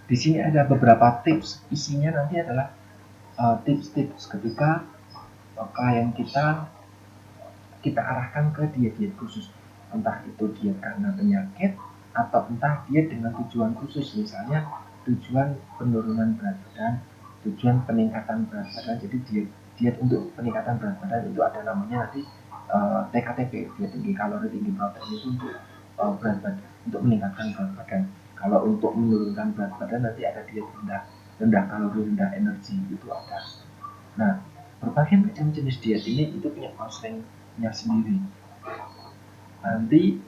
Speaker 1: Di sini ada beberapa tips, isinya nanti adalah tips-tips ketika klien kita arahkan ke diet-diet khusus, entah itu diet karena penyakit atau entah diet dengan tujuan khusus, misalnya tujuan penurunan berat badan, tujuan peningkatan berat badan. Jadi diet untuk peningkatan berat badan itu ada namanya nanti TKTP, diet tinggi kalori tinggi protein, itu untuk berat badan, untuk meningkatkan berat badan. Kalau untuk menurunkan berat badan nanti ada diet rendah kalori rendah energi, itu ada. Nah, berbagai macam jenis diet ini itu punya konselingnya sendiri. Nanti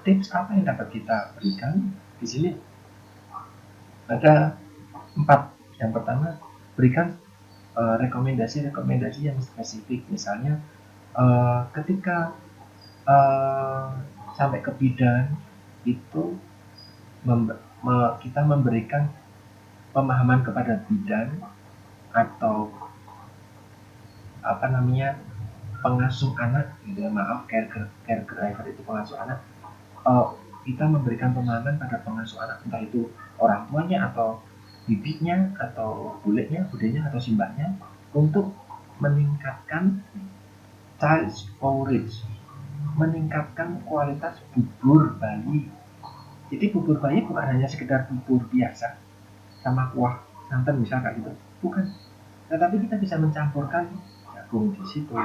Speaker 1: tips apa yang dapat kita berikan di sini ada 4. Yang pertama, berikan rekomendasi yang spesifik. Misalnya ketika sampai ke bidan itu kita memberikan pemahaman kepada bidan atau pengasuh anak, gitu ya, maaf, caregiver itu pengasuh anak. Kita memberikan pemahaman pada pengasuh anak, entah itu orang tuanya atau bibitnya atau budenya atau simbahnya, untuk meningkatkan child porridge, meningkatkan kualitas bubur bayi. Jadi bubur bayi bukan hanya sekedar bubur biasa sama kuah santan misal kayak gitu, bukan. Tetapi kita bisa mencampurkan jagung di situ,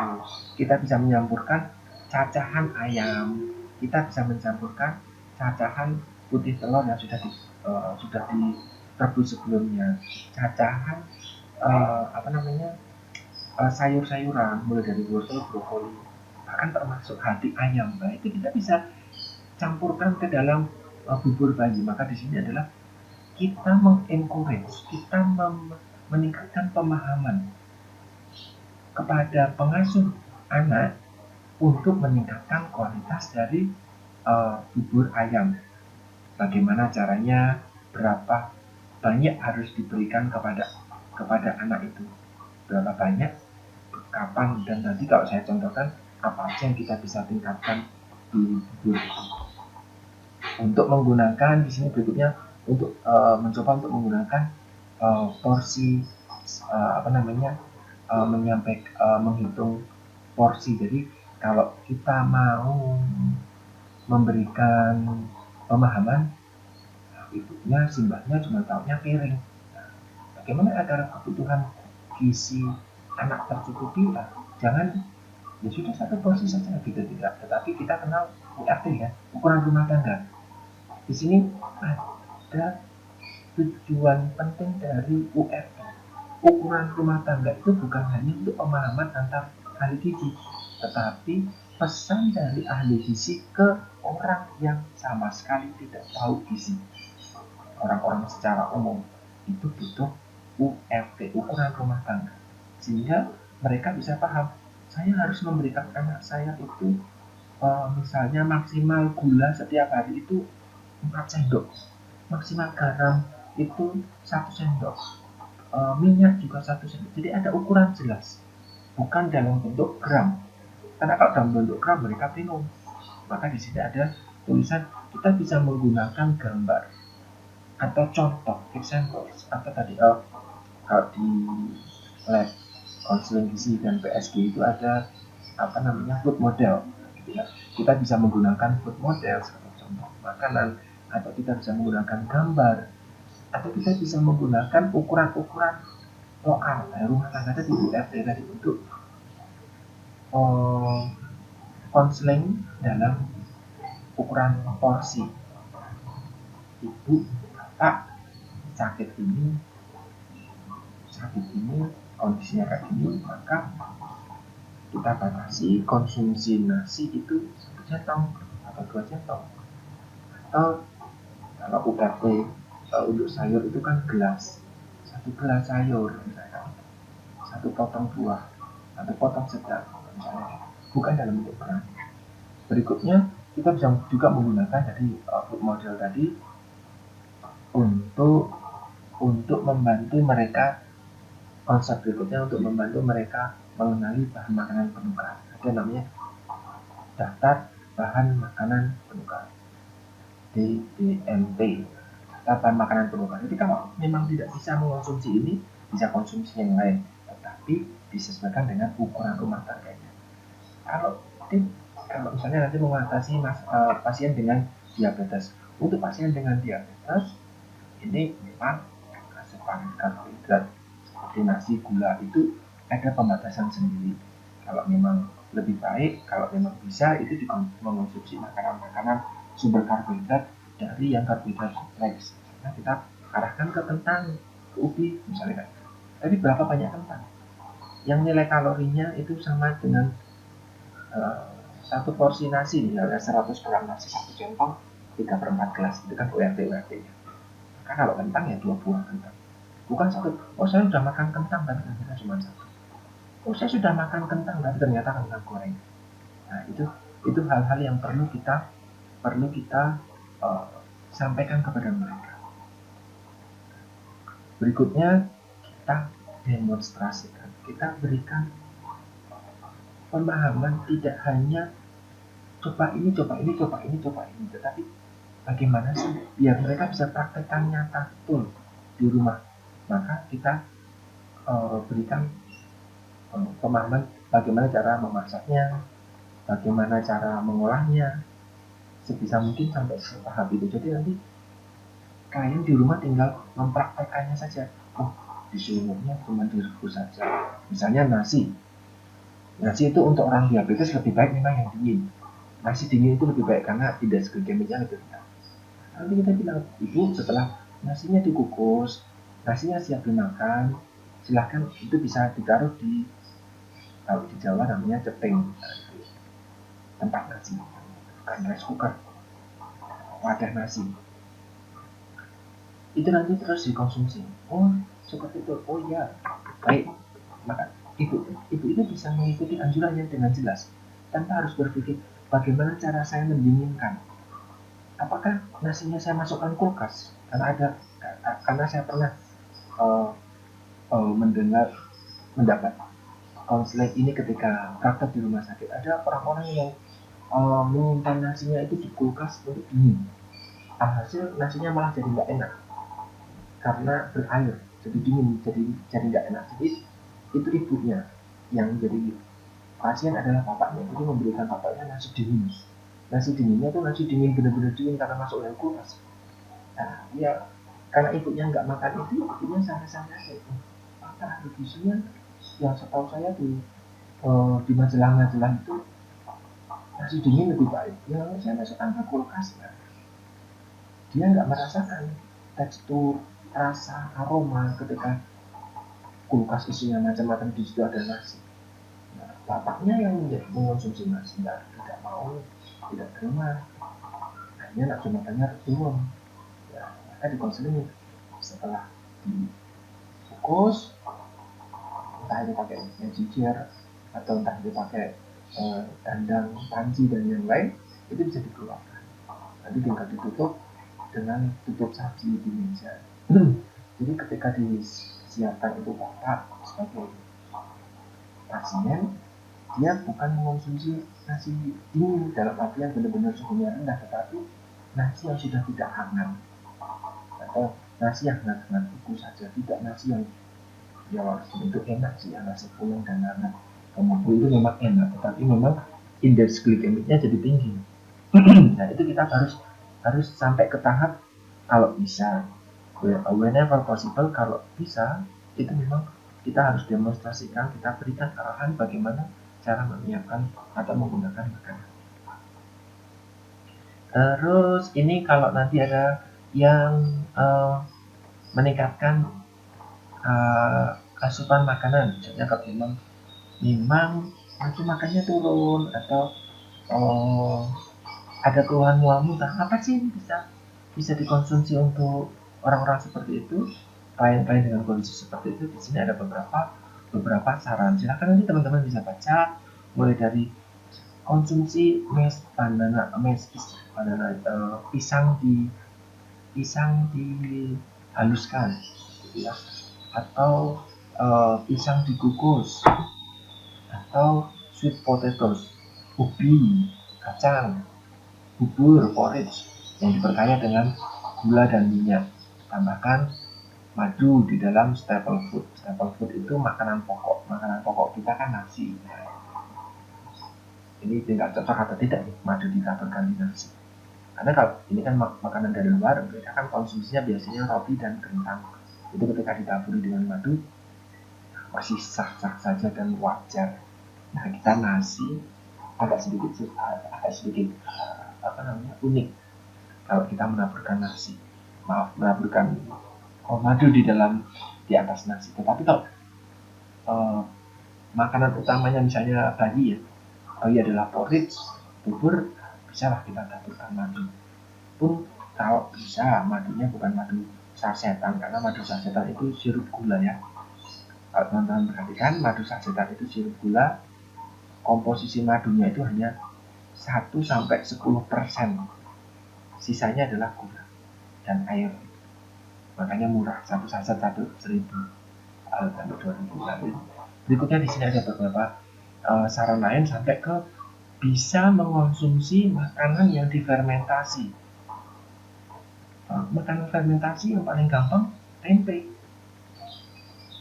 Speaker 1: kita bisa mencampurkan cacahan ayam, kita bisa mencampurkan cacahan putih telur yang sudah direbus sebelumnya, cacahan sayur-sayuran mulai dari wortel, brokoli, bahkan termasuk hati ayam. Nah, itu kita bisa campurkan ke dalam bubur bayi. Maka di sini adalah kita mengencourage, kita meningkatkan pemahaman kepada pengasuh anak untuk meningkatkan kualitas dari bubur ayam. Bagaimana caranya, berapa banyak harus diberikan kepada anak itu, berapa banyak, kapan, dan nanti kalau saya contohkan apa aja yang kita bisa tingkatkan di bubur itu. Untuk menggunakan di sini berikutnya, untuk mencoba untuk menggunakan porsi menghitung porsi. Jadi kalau kita mau memberikan pemahaman, ibunya, simbahnya cuma taunya piring. Nah, bagaimana agar kebutuhan gizi anak tercukupi? Jangan ya sudah satu porsi saja gitu, tidak. Tetapi kita kenal URT ya, ukuran rumah tangga. Di sini ada tujuan penting dari URT. Ukuran rumah tangga itu bukan hanya untuk pemahaman antar ahli gizi, tetapi pesan dari ahli gizi ke orang yang sama sekali tidak tahu gizi, orang-orang secara umum. itu butuh URT, ukuran rumah tangga, sehingga mereka bisa paham, saya harus memberikan anak saya itu misalnya maksimal gula setiap hari itu 4 sendok, maksimal garam itu 1 sendok, minyak juga 1 sendok. Jadi ada ukuran jelas, bukan dalam bentuk gram. Karena kalau dalam bentuk gram mereka bingung. Maka di sini ada tulisan, kita bisa menggunakan gambar atau contoh examples, atau tadi kalau di lab konseling gizi dan PSG itu ada apa namanya food model. Kita bisa menggunakan food model sebagai contoh makanan, atau kita bisa menggunakan gambar, atau kita bisa menggunakan ukuran-ukuran lokal rumah tangga tadi, URT tadi, untuk konseling dalam ukuran porsi. Ibu, Pak, sakit ini kondisinya kayak gini, maka kita batasi konsumsi nasi itu 1 centong atau 2 centong. Atau kalau URT untuk sayur itu kan gelas, 1 gelas sayur misalkan, 1 potong buah, 1 potong sedang misalnya, bukan dalam bentuk gram. Berikutnya kita bisa juga menggunakan dari food model tadi untuk membantu mereka. Konsep berikutnya untuk membantu mereka mengenali bahan makanan penukar. Ada namanya daftar bahan makanan penukar, DBMP, daftar bahan makanan penukar. Jadi kalau memang tidak bisa mengonsumsi ini, bisa konsumsi yang lain, tetapi disesuaikan dengan ukuran rumah tangganya. Kalau misalnya nanti mengatasi pasien dengan diabetes, untuk pasien dengan diabetes ini memang asupan karbohidrat seperti nasi, gula itu ada pembatasan sendiri. Kalau memang lebih baik, kalau memang bisa, itu mengonsumsi makanan-makanan sumber karbohidrat dari yang karbohidrat kompleks. Nah, kita arahkan ke kentang, ke ubi misalnya. Tapi berapa banyak kentang? Yang nilai kalorinya itu sama dengan 1 porsi nasi, misalnya 100 gram nasi 1 centong, 3/4 gelas, itu kan URT-nya. Maka kalau kentang ya 2 buah kentang. Bukan 1, oh saya sudah makan kentang tapi ternyata cuma 1. Oh saya sudah makan kentang tapi ternyata kentang goreng. Nah itu hal-hal yang perlu kita sampaikan kepada mereka. Berikutnya kita demonstrasikan, kita berikan pemahaman, tidak hanya coba ini, tetapi bagaimana sih biar mereka bisa praktekkan nyata betul di rumah. Maka kita berikan pemahaman bagaimana cara memasaknya, bagaimana cara mengolahnya, sebisa mungkin sampai tahap itu. Jadi nanti kalian di rumah tinggal mempraktekannya saja. Oh, disuruhnya cuma direbus saja. Misalnya nasi itu untuk orang diabetes lebih baik memang yang dingin. Nasi dingin itu lebih baik karena tidak seglikemiknya lebih rendah. Nanti kita bilang, ibu setelah nasinya dikukus, nasinya siap dimakan, silahkan itu bisa ditaruh di, kalau di Jawa namanya cepeng, tempat nasi, bukan rice cooker, wadah nasi. Itu nanti terus dikonsumsi. Oh seperti itu, oh ya baik. Maka ibu itu bisa mengikuti anjurannya dengan jelas tanpa harus berpikir bagaimana cara saya mendinginkan. Apakah nasinya saya masukkan kulkas? Karena saya pernah mendapat konseling ini ketika praktek di rumah sakit. Ada orang-orang yang menyimpan nasinya itu di kulkas untuk dingin. Alhasil nasinya malah jadi nggak enak karena berair, jadi dingin, jadi nggak enak. Jadi itu ibunya yang jadi pasien adalah bapaknya, jadi memberikan bapaknya nasi dingin. Nasi dinginnya tuh nasi dingin benar-benar dingin karena masuk dalam kulkas. Nah, ya karena ibunya nggak makan itu, ibunya santai-santai aja. Maka revisinya yang setahu saya di majalah-majalah itu nasi dingin lebih baik. Yang saya masukkan ke kulkas, ya. Dia nggak merasakan tekstur, rasa, aroma ketika kulkas isinya macam-macam, di situ ada nasi. Nah, bapaknya yang mengonsumsi nasi tidak mau, tidak terima, akhirnya nafsu makannya turun. Ya, maka dikonseling setelah dikukus, entah itu pakai magic jar atau entah itu pakai dandang, panci dan yang lain, itu bisa dikeluarkan. Nanti tinggal ditutup dengan tutup saji di meja. Jadi ketika disiapkan itu bapak sebagai pasien, dia bukan mengonsumsi nasi dingin dalam artian benar-benar suhunya rendah, tetapi nasi yang sudah tidak hangat atau nasi yang hangat-hangat itu saja, tidak nasi yang ya itu enak sih ya, nasi pulang dan hangat kemudian itu memang enak, tetapi memang indeks glikemiknya jadi tinggi. Nah itu kita harus sampai ke tahap kalau bisa, whenever possible, kalau bisa itu memang kita harus demonstrasikan, kita berikan arahan bagaimana cara menyiapkan atau menggunakan makanan. Terus ini kalau nanti ada yang meningkatkan asupan makanan, misalnya kalau memang nafsu makannya turun atau ada keluhan mual muntah, apa sih ini bisa dikonsumsi untuk orang-orang seperti itu, klien-klien dengan kondisi seperti itu. Di sini ada beberapa saran. Silahkan nanti teman-teman bisa baca, mulai dari konsumsi pisang dihaluskan, gitu ya, atau pisang dikukus, atau sweet potatoes, ubi, kacang, bubur, porridge yang diperkaya dengan gula dan minyak. Tambahkan madu di dalam staple food. Staple food itu makanan pokok. Makanan pokok kita kan nasi. Ini tinggal cocok atau tidak nih madu ditaburkan di nasi. Karena kalau ini kan makanan dari luar, mereka kan konsumsinya biasanya roti dan kentang. Itu ketika ditaburi dengan madu masih sah-sah saja dan wajar. Nah kita nasi agak sedikit unik kalau kita menaburkan madu di atas nasi. Tetapi kalau makanan utamanya misalnya bayi adalah porridge, bubur, bisa lah kita taburkan madu. Pun kalau bisa madunya bukan madu sasetan, karena madu sasetan itu sirup gula ya. Kalau teman-teman perhatikan, madu sasetan itu sirup gula, komposisi madunya itu hanya 1-10%. Sisanya adalah gula dan air. Makanya murah, satu saset 1.000 sampai 2.000. Berikutnya di sini ada beberapa saran lain sampai ke bisa mengonsumsi makanan yang difermentasi. Makanan fermentasi yang paling gampang tempe.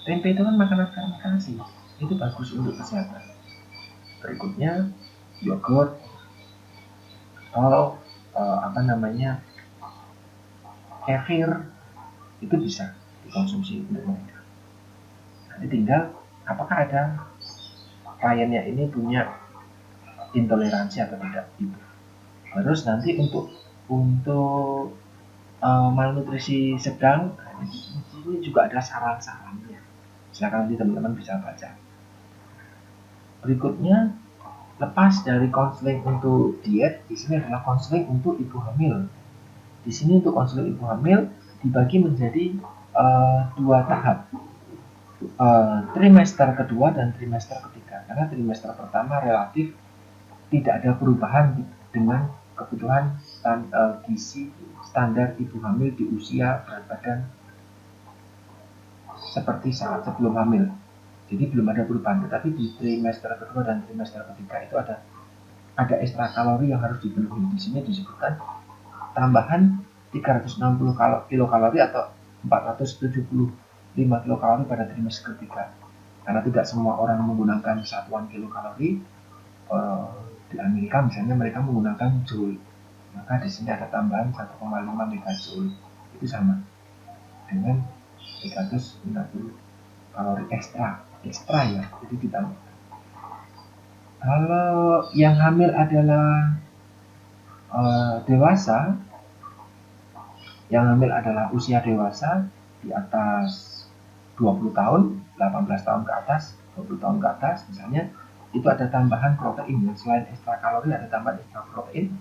Speaker 1: Tempe itu kan makanan fermentasi, itu bagus untuk kesehatan. Berikutnya yogurt atau kefir, itu bisa dikonsumsi untuk mereka. Nanti tinggal apakah ada kliennya ini punya intoleransi atau tidak itu. Terus nanti untuk malnutrisi sedang, ini juga ada saran-sarannya. Silakan nanti teman-teman bisa baca. Berikutnya, lepas dari konseling untuk diet, di sini adalah konseling untuk ibu hamil. Di sini untuk konseling ibu hamil dibagi menjadi 2 tahap. Trimester kedua dan trimester ketiga. Karena trimester pertama relatif tidak ada perubahan dengan kebutuhan gizi standar ibu hamil di usia berat badan seperti saat sebelum hamil. Jadi belum ada perubahan, tetapi di trimester kedua dan trimester ketiga itu ada ekstra kalori yang harus dipenuhi. Di sini disebutkan tambahan 360 kilokalori atau 475 kilokalori pada trimester ketiga. Karena tidak semua orang menggunakan satuan kilokalori. Di Amerika misalnya mereka menggunakan joule, maka di sini ada tambahan 1,5 megajoule, itu sama dengan 360 kalori ekstra ya, jadi ditambah. Kalau yang hamil adalah dewasa, yang hamil adalah usia dewasa di atas 20 tahun, 18 tahun ke atas, 20 tahun ke atas misalnya, itu ada tambahan protein ya. Selain ekstra kalori ada tambahan ekstra protein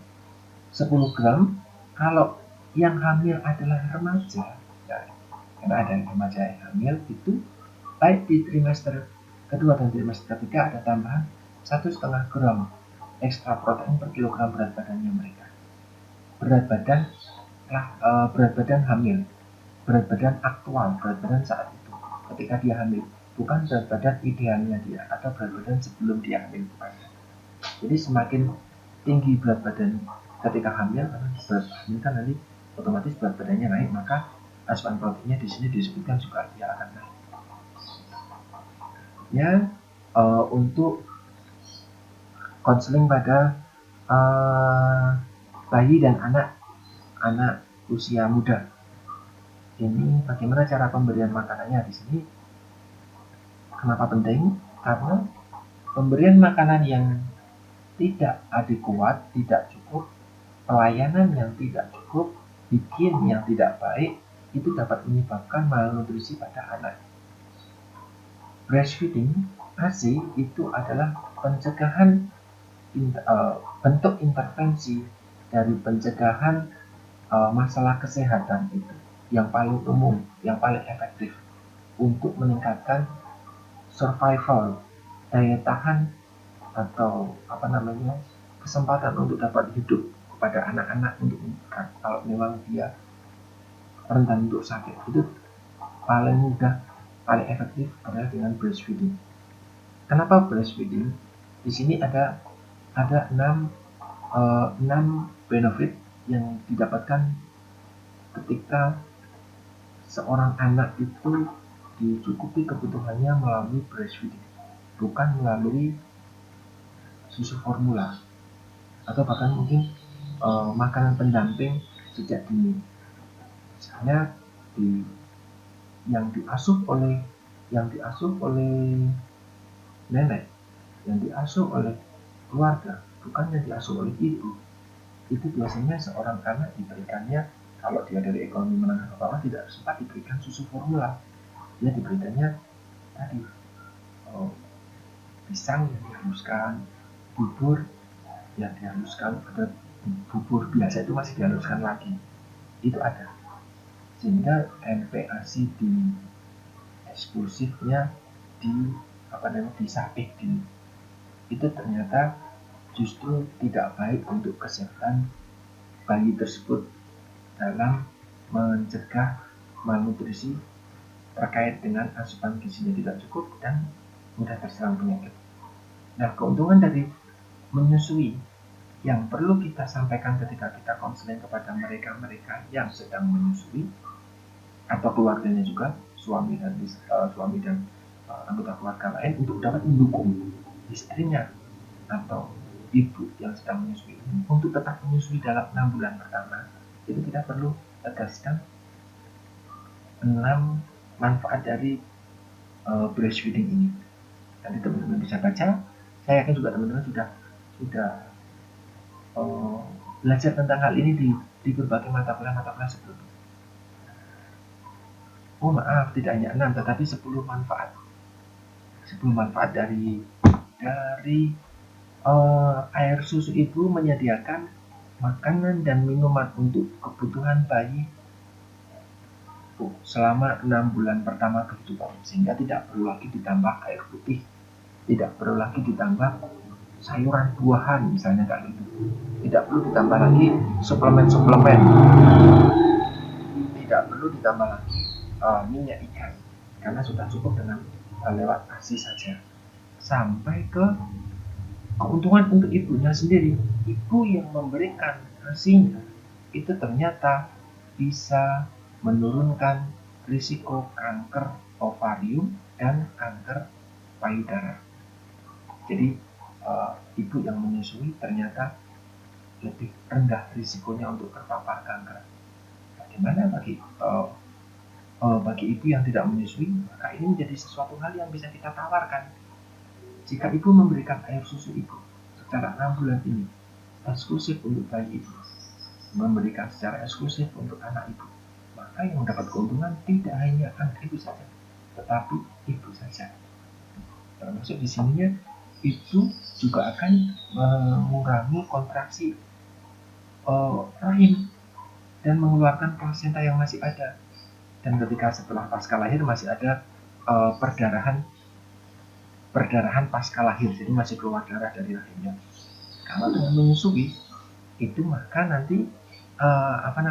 Speaker 1: 10 gram. Kalau yang hamil adalah remaja, ya, Karena ada remaja yang hamil itu baik di trimester kedua dan trimester ketiga ada tambahan 1,5 gram ekstra protein per kilogram berat badannya mereka. Berat badan hamil, berat badan aktual, berat badan saat itu ketika dia hamil, bukan berat badan idealnya dia atau berat badan sebelum dia hamil, bukan. Jadi semakin tinggi berat badan ketika hamil, karena berat hamil kan nanti otomatis berat badannya naik, maka asupan proteinnya di sini disebutkan juga dia akan naik. Ya, untuk konseling pada bayi dan anak usia muda. Ini bagaimana cara pemberian makanannya di sini? Kenapa penting? Karena pemberian makanan yang tidak adekuat, tidak cukup, pelayanan yang tidak cukup, higien yang tidak baik, itu dapat menyebabkan malnutrisi pada anak. Breastfeeding ASI itu adalah pencegahan bentuk intervensi dari pencegahan masalah kesehatan itu yang paling umum, yang paling efektif untuk meningkatkan survival, daya tahan atau kesempatan untuk dapat hidup kepada anak-anak untuk kalau memang dia rentan untuk sakit, itu paling mudah, paling efektif adalah dengan breastfeeding. Kenapa breastfeeding? Di sini ada 6 benefit yang didapatkan ketika seorang anak itu dicukupi kebutuhannya melalui breastfeeding, bukan melalui susu formula atau bahkan mungkin makanan pendamping sejak dini. Misalnya yang diasuh oleh nenek, yang diasuh oleh keluarga, bukan yang diasuh oleh ibu. Itu biasanya seorang anak diberikannya, kalau dia dari ekonomi menengah ke bawah, tidak sempat diberikan susu formula. Dia diberikannya tadi pisang yang dihaluskan, bubur yang dihaluskan, ada bubur biasa itu masih dihaluskan lagi, itu ada, sehingga NPASI di eksklusifnya disapih itu ternyata justru tidak baik untuk kesehatan bayi tersebut dalam mencegah malnutrisi terkait dengan asupan gizinya tidak cukup dan mudah terserang penyakit. Nah, keuntungan dari menyusui yang perlu kita sampaikan ketika kita konseling kepada mereka yang sedang menyusui atau keluarganya juga, suami dan anggota keluarga lain, untuk dapat mendukung istrinya atau ibu yang sedang menyusui ini untuk tetap menyusui dalam 6 bulan pertama. Itu kita perlu tegaskan 6 manfaat dari breastfeeding ini. Nanti teman-teman bisa baca. Saya yakin juga teman-teman sudah belajar tentang hal ini di berbagai mata kuliah sebelumnya. Oh maaf, tidak hanya 6 tetapi 10 manfaat. 10 manfaat dari air susu ibu menyediakan makanan dan minuman untuk kebutuhan bayi selama 6 bulan pertama kehidupan, sehingga tidak perlu lagi ditambah air putih, tidak perlu lagi ditambah sayuran buahan misalnya kayak gitu, tidak perlu ditambah lagi suplemen, tidak perlu ditambah lagi minyak ikan, karena sudah cukup dengan lewat ASI saja. Sampai ke keuntungan untuk ibunya sendiri, ibu yang memberikan ASInya itu ternyata bisa menurunkan risiko kanker ovarium dan kanker payudara. Jadi ibu yang menyusui ternyata lebih rendah risikonya untuk terpapar kanker. Bagaimana bagi ibu yang tidak menyusui? Maka ini menjadi sesuatu hal yang bisa kita tawarkan. Jika ibu memberikan air susu ibu secara 6 bulan ini eksklusif untuk bayi ibu, memberikan secara eksklusif untuk anak ibu, maka yang mendapat keuntungan tidak hanya anak ibu saja, tetapi ibu saja. Termasuk di sininya ibu juga akan mengurangi kontraksi rahim dan mengeluarkan plasenta yang masih ada. dan ketika setelah pasca lahir masih ada perdarahan pasca lahir, jadi masih keluar darah dari rahimnya. Kalau dengan menyusui itu maka nanti akan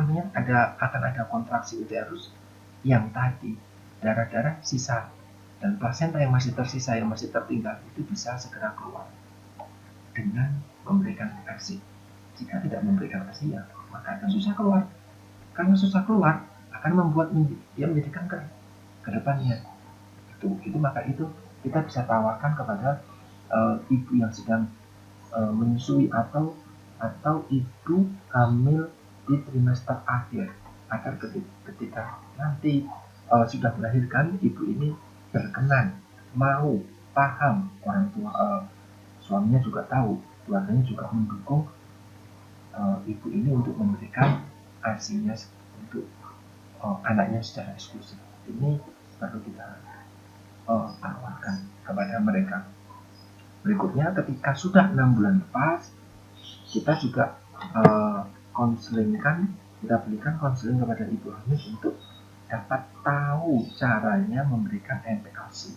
Speaker 1: ada kontraksi uterus yang tadi darah-darah sisa dan plasenta yang masih tersisa, yang masih tertinggal itu bisa segera keluar dengan memberikan ASI. Jika tidak memberikan ASI, ya maka akan susah keluar. Karena susah keluar akan membuat dia menjadi kanker ke depannya. Itu maka itu kita bisa tawarkan kepada ibu yang sedang menyusui atau ibu hamil di trimester akhir, agar ketika nanti sudah melahirkan, ibu ini berkenan, mau, paham, orang tua suaminya juga tahu, keluarganya juga mendukung ibu ini untuk memberikan ASI-nya untuk anaknya secara eksklusif. Ini perlu kita tawarkan kepada mereka. Berikutnya, ketika sudah 6 bulan lepas, kita juga kita berikan konseling kepada ibu hamil untuk dapat tahu caranya memberikan MPASI,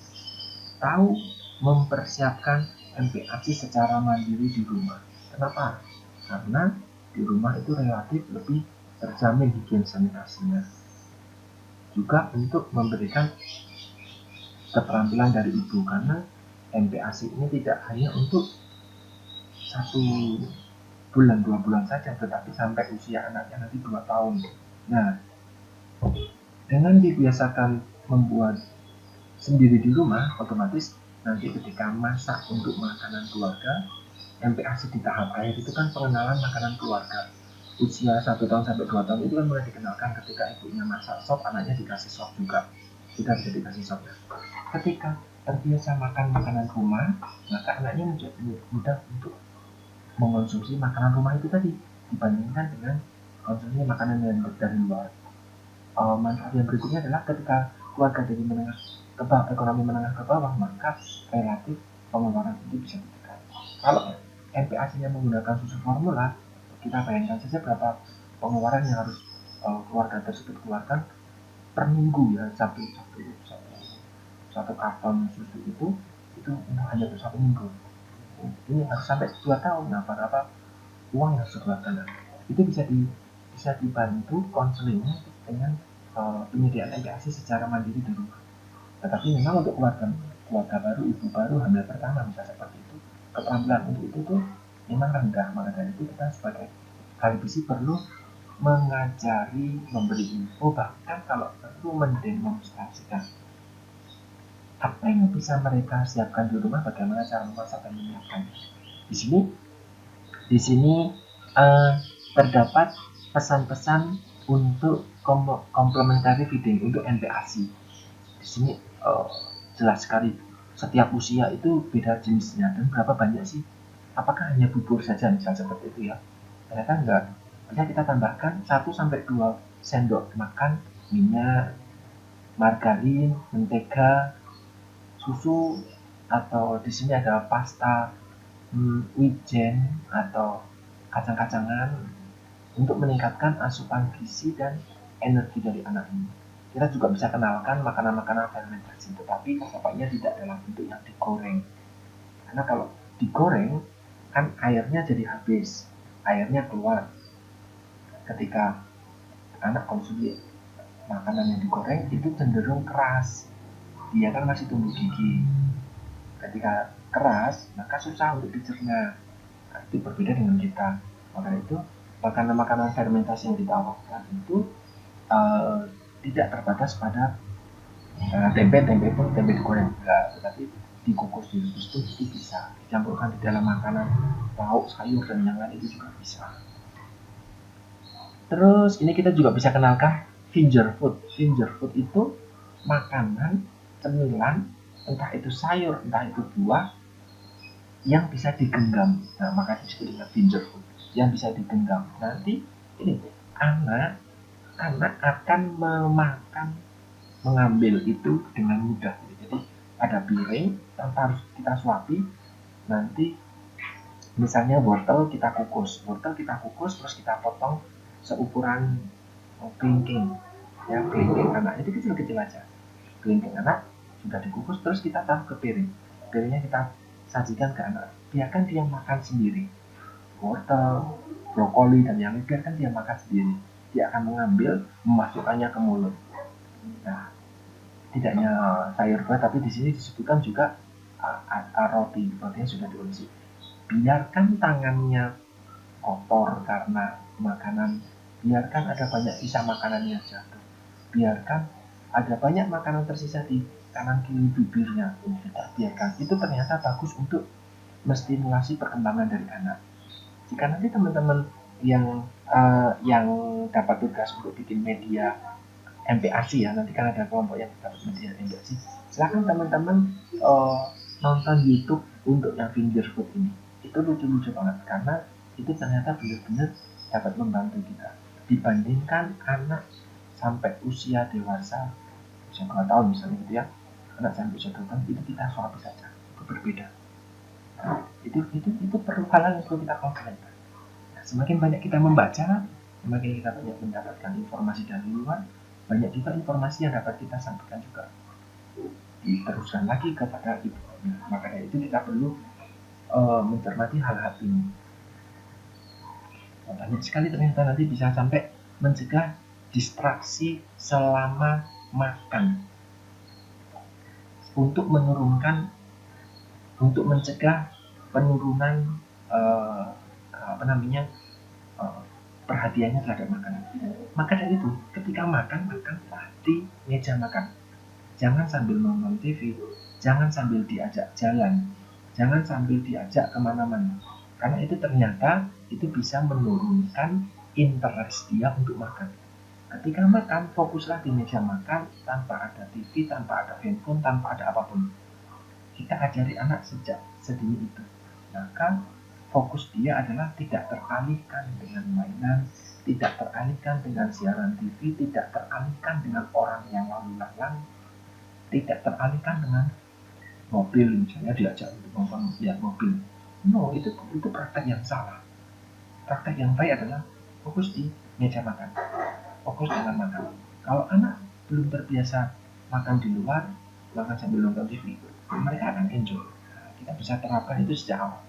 Speaker 1: tahu mempersiapkan MPASI secara mandiri di rumah. Kenapa? Karena di rumah itu relatif lebih terjamin higien sanitasinya. Juga untuk memberikan keterampilan dari ibu, karena MPASI ini tidak hanya untuk 1 bulan 2 bulan saja, tetapi sampai usia anaknya nanti 2 tahun. Nah, dengan dibiasakan membuat sendiri di rumah, otomatis nanti ketika masak untuk makanan keluarga, MPASI di tahap akhir itu kan pengenalan makanan keluarga. Usia 1 tahun sampai 2 tahun itu kan mulai dikenalkan ketika ibunya masak sop, anaknya dikasih sop juga. Kita bisa dikasih sop. Ketika terbiasa makan makanan rumah, maka anaknya menjadi mudah untuk mengonsumsi makanan rumah itu tadi dibandingkan dengan konsumsi makanan yang dari luar. Manfaat yang berikutnya adalah ketika keluarga dari ekonomi menengah ke bawah, maka relatif pengeluaran itu bisa ditekan. Kalau MPASI-nya menggunakan susu formula, kita bayangkan saja berapa pengeluaran yang harus keluarga tersebut keluarkan per minggu, ya, satu karton susu itu hanya untuk 1 minggu. Ini harus sampai 2 tahun. Nah, berapa uang yang harus dikeluarkan? Itu bisa dibantu konselingnya dengan penyediaan MPASI secara mandiri di rumah. Tetapi memang untuk keluarga baru, ibu baru, hamil pertama misalnya seperti itu, keterampilan untuk itu tuh memang rendah. Maka dari itu kita sebagai KLBC perlu mengajari, memberi info, bahkan kalau perlu mendemonstrasikan apa yang bisa mereka siapkan di rumah, bagaimana cara memasak dan menyiapkan. Di sini terdapat pesan-pesan untuk complementary feeding untuk MPASI. Di sini jelas sekali setiap usia itu beda jenisnya dan berapa banyak sih. Apakah hanya bubur saja misal seperti itu, ya? Ternyata enggak. Bisa kita tambahkan 1-2 sendok makan minyak, margarin, mentega, susu, atau di sini ada pasta wijen atau kacang-kacangan untuk meningkatkan asupan gizi dan energi dari anak ini. Kita juga bisa kenalkan makanan-makanan fermentasi, tetapi sebaiknya tidak dalam bentuk yang digoreng. Karena kalau digoreng kan airnya jadi habis, airnya keluar. Ketika anak konsumsi makanan yang digoreng itu cenderung keras, dia kan masih tumbuh gigi. Ketika keras maka susah untuk dicerna. Nah, itu berbeda dengan kita. Maka itu makanan-makanan fermentasi yang ditawarkan itu tidak terbatas pada tempe digoreng enggak, tetapi dikukus pun itu bisa, dicampurkan di dalam makanan lauk, sayur, dan yang lain itu juga bisa. Terus ini kita juga bisa kenalkan finger food. Finger food itu makanan cemilan, entah itu sayur, entah itu buah, yang bisa digenggam. Nah, maka disebut dengan finger food, yang bisa digenggam. Nanti ini anak akan mengambil itu dengan mudah. Jadi ada piring tanpa harus kita suapi. Nanti misalnya wortel kita kukus, terus kita potong seukuran kelingking. ya kelingking anak itu kecil-kecil aja. Kelingking anak sudah dikukus, terus kita taruh ke piring. Piringnya kita sajikan ke anak, biarkan dia makan sendiri. Wortel, brokoli dan yang lain biarkan dia makan sendiri. Dia akan mengambil, memasukkannya ke mulut. Nah, tidak hanya sayur buah, tapi di sini disebutkan juga rotinya sudah diolesi. Biarkan tangannya kotor karena makanan, biarkan ada banyak sisa makanan yang jatuh, biarkan ada banyak makanan tersisa di kanan kiri bibirnya, kita biarkan. Itu ternyata bagus untuk menstimulasi perkembangan dari anak. Jika nanti teman-teman yang dapat tugas untuk bikin media MPASI ya, nanti kan ada kelompok yang dapat media MPASI, silahkan teman-teman nonton YouTube untuk yang finger food ini. Itu lucu-lucu banget karena itu ternyata benar-benar dapat membantu kita dibandingkan anak sampai usia dewasa, usia 2 tahun misalnya gitu ya, anak sampai usia 2 tahun itu kita suapi saja, itu berbeda. Nah, itu perlu hal yang perlu kita konsentrasi. Nah, semakin banyak kita membaca, semakin kita banyak mendapatkan informasi dari luar, banyak juga informasi yang dapat kita sampaikan juga diteruskan lagi kepada ibu. Maka dari itu kita perlu mencermati hal-hal ini. Banyak sekali ternyata nanti bisa sampai mencegah distraksi selama makan, untuk mencegah penurunan perhatiannya terhadap makanan. Maka dari itu ketika makanlah di meja makan. Jangan sambil nonton TV, jangan sambil diajak jalan, jangan sambil diajak kemana-mana. Karena itu ternyata itu bisa menurunkan interest dia untuk makan. Ketika makan, fokuslah di meja makan tanpa ada TV, tanpa ada handphone, tanpa ada apapun. Kita ajari anak sejak sedini itu. Maka fokus dia adalah tidak teralihkan dengan mainan, tidak teralihkan dengan siaran TV, tidak teralihkan dengan orang yang lalu lalang, tidak teralihkan dengan mobil, misalnya diajak untuk nonton lihat mobil. No, itu praktek yang salah. Praktek yang baik adalah fokus di meja makan, fokus dengan makan. Kalau anak belum terbiasa makan di luar, makan sambil nonton TV, mereka akan enjoy. Nah, kita bisa terapkan itu sejak awal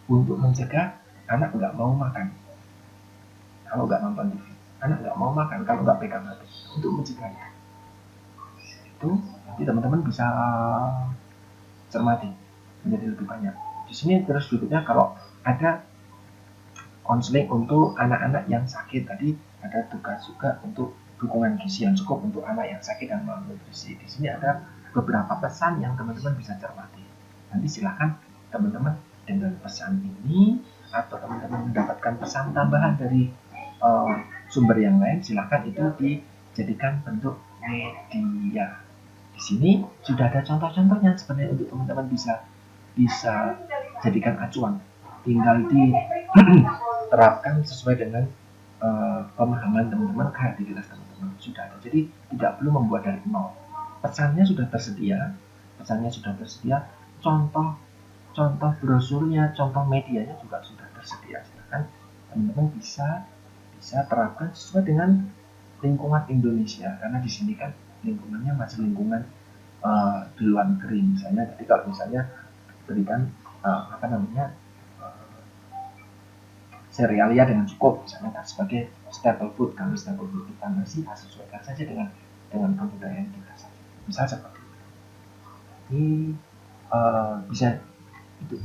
Speaker 1: untuk mencegah anak nggak mau makan kalau nggak nonton TV, anak nggak mau makan kalau nggak pegang HP, untuk mencegah itu. Nanti teman-teman bisa cermati menjadi lebih banyak. Di sini terus berikutnya, kalau ada konseling untuk anak-anak yang sakit, tadi ada tugas juga untuk dukungan gizi yang cukup untuk anak yang sakit dan malnutrisi. Di sini ada beberapa pesan yang teman-teman bisa cermati. Nanti silakan teman-teman dengan pesan ini atau teman-teman mendapatkan pesan tambahan dari sumber yang lain, silakan itu dijadikan bentuk media. Di sini sudah ada contoh-contohnya sebenarnya untuk teman-teman bisa jadikan acuan, tinggal diterapkan sesuai dengan pemahaman teman-teman, kreativitas teman-teman sudah ada. Jadi tidak perlu membuat dari nol. Pesannya sudah tersedia, contoh brosurnya, contoh medianya juga sudah tersedia. Silakan teman-teman bisa terapkan sesuai dengan lingkungan Indonesia, karena di sini kan lingkungannya masih lingkungan di luar negeri. Misalnya tadi kalau misalnya berikan serealia dengan cukup, misalnya sebagai staple food, kami staple food kita masih sesuaikan saja dengan kebudayaan kita saja. Bisa seperti itu. Ini bisa itu,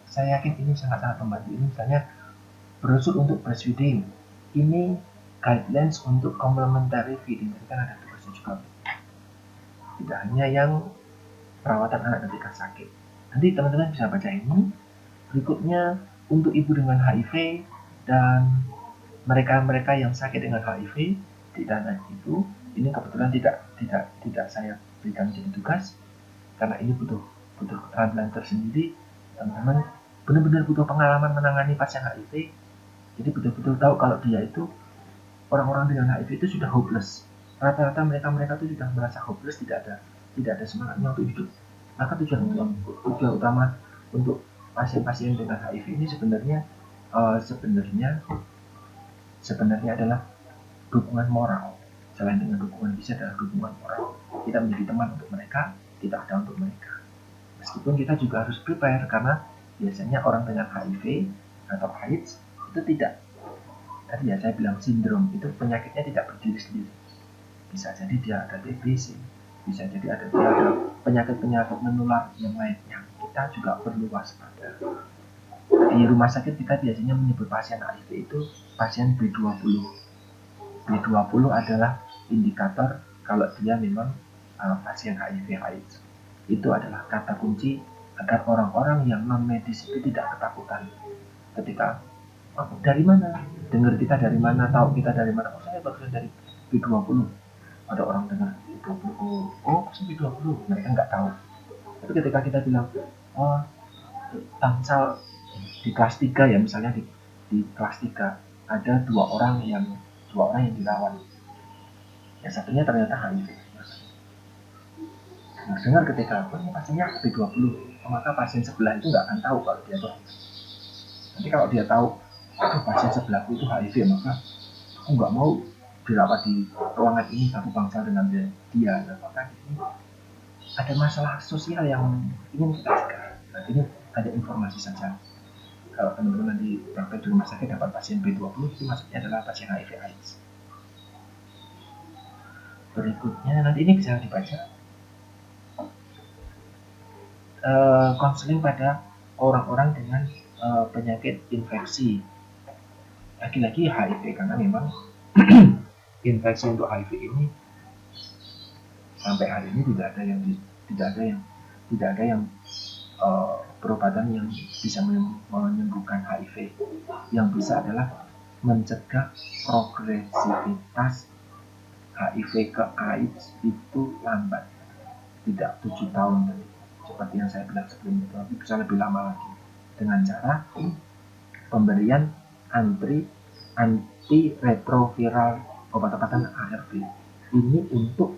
Speaker 1: saya yakin ini sangat-sangat membantu. Ini misalnya brosur untuk breastfeeding, ini guidelines untuk complementary feeding, jadi kan ada tugasnya juga. Tidak hanya yang perawatan anak ketika sakit. Nanti teman-teman bisa baca ini. Berikutnya untuk ibu dengan HIV dan mereka yang sakit dengan HIV di dana itu, ini kebetulan tidak saya berikan jadi tugas karena ini butuh keterampilan tersendiri. Teman-teman benar-benar butuh pengalaman menangani pasien HIV, jadi betul-betul tahu kalau dia itu, orang-orang dengan HIV itu sudah hopeless. Rata-rata mereka itu sudah merasa hopeless, tidak ada semangatnya untuk hidup. Maka tujuan utama untuk pasien-pasien dengan HIV ini sebenarnya adalah dukungan moral. Selain dengan dukungan fisik adalah dukungan moral. Kita menjadi teman untuk mereka, kita ada untuk mereka. Meskipun kita juga harus prepare, karena biasanya orang dengan HIV atau AIDS itu tidak, tadi ya saya bilang sindrom, itu penyakitnya tidak berdiri sendiri. Bisa jadi dia ada TBC, bisa jadi dia ada penyakit-penyakit menular yang lainnya. Kita juga perlu waspada. Di rumah sakit kita biasanya menyebut pasien HIV itu pasien B20. B20 adalah indikator kalau dia memang pasien HIV/AIDS. Itu adalah kata kunci agar orang-orang yang non medis itu tidak ketakutan ketika dari mana, dengar kita dari mana, tahu kita dari mana. Oh, saya bagian dari B20. Ada orang dengar B20, oh pasien B20, mereka nggak tahu. Tapi ketika kita bilang, oh bangsal di kelas 3 ya, misalnya di kelas 3 ada dua orang yang dirawat, yang satunya ternyata HIV. Nah, dengar ketika ini pasiennya B20, maka pasien sebelah itu nggak akan tahu kalau dia itu. Nanti kalau dia tahu, pasien sebelahku itu HIV, maka aku nggak mau dirawat di ruangan ini, satu bangsa dengan dia. Nah, maka ini ada masalah sosial yang ingin kita cegah. Nah, ini ada informasi saja. Kalau teman-teman di praktek di rumah sakit dapat pasien B20, itu maksudnya adalah pasien HIV/AIDS. Berikutnya nanti ini bisa dibaca. Konseling pada orang-orang dengan penyakit infeksi, lagi-lagi HIV, karena memang infeksi untuk HIV ini sampai hari ini tidak ada yang perobatan yang bisa menyembuhkan HIV. Yang bisa adalah mencegah progresivitas HIV ke AIDS itu lambat, tidak 7 tahun tadi seperti yang saya bilang sebelumnya, tapi bisa lebih lama lagi dengan cara pemberian antiretroviral, obat-obatan ARV. Ini untuk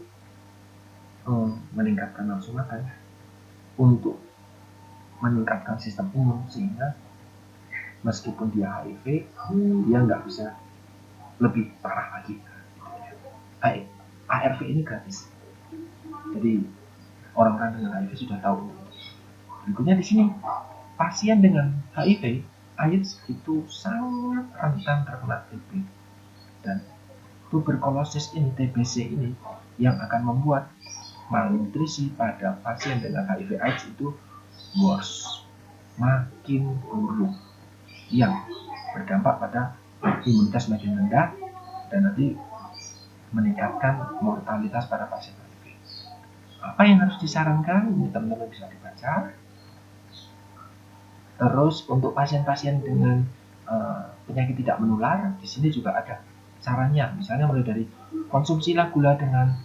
Speaker 1: meningkatkan nafsu makan, untuk meningkatkan sistem imun, sehingga meskipun dia HIV, dia nggak bisa lebih parah lagi. ARV ini gratis, jadi orang-orang dengan HIV sudah tahu. Berikutnya di sini, pasien dengan HIV AIDS itu sangat rentan terkena TB, dan tuberkulosis ini, TBC ini, yang akan membuat malnutrisi pada pasien dengan HIV AIDS itu worse, makin buruk, yang berdampak pada imunitas makin rendah dan nanti meningkatkan mortalitas pada pasien HIV. Apa yang harus disarankan? Ini teman-teman bisa dibaca. Terus untuk pasien-pasien dengan penyakit tidak menular, di sini juga ada caranya. Misalnya mulai dari konsumsilah gula dengan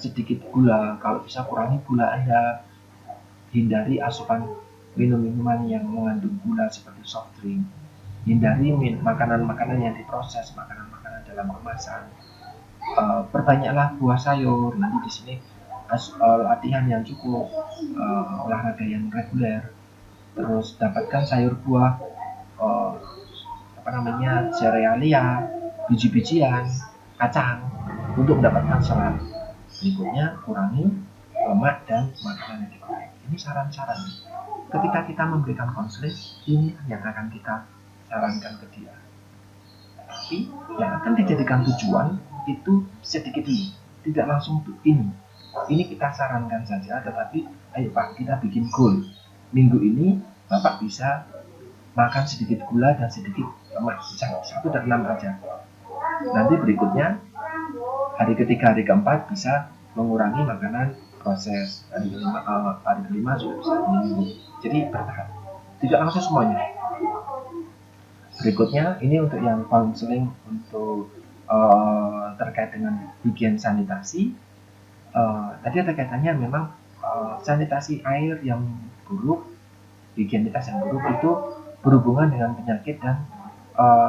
Speaker 1: sedikit gula. Kalau bisa kurangi gula Anda. Hindari asupan minum-minuman yang mengandung gula seperti soft drink. Hindari makanan-makanan yang diproses, makanan-makanan dalam kemasan. Perbanyaklah buah sayur. Nanti di sini latihan yang cukup, olahraga yang reguler. Terus dapatkan sayur buah, serealia, biji-bijian, kacang untuk mendapatkan serat. Berikutnya kurangi lemak dan makanan yang digoreng. Ini saran-saran. Ketika kita memberikan konseling, ini yang akan kita sarankan ke dia. Tapi yang akan dijadikan tujuan itu sedikit dulu, tidak langsung ini. Ini kita sarankan saja, tetapi ayo Pak, kita bikin goal. Minggu ini Bapak bisa makan sedikit gula dan sedikit lemak, 1 dan 6 aja. Nanti berikutnya hari ketiga, hari keempat bisa mengurangi makanan proses. Hari kelima sudah bisa ini. Jadi bertahap, tidak langsung semuanya. Berikutnya ini untuk yang konseling untuk terkait dengan higien sanitasi. Tadi ada kaitannya memang sanitasi air yang buruk, higienitas yang buruk itu berhubungan dengan penyakit dan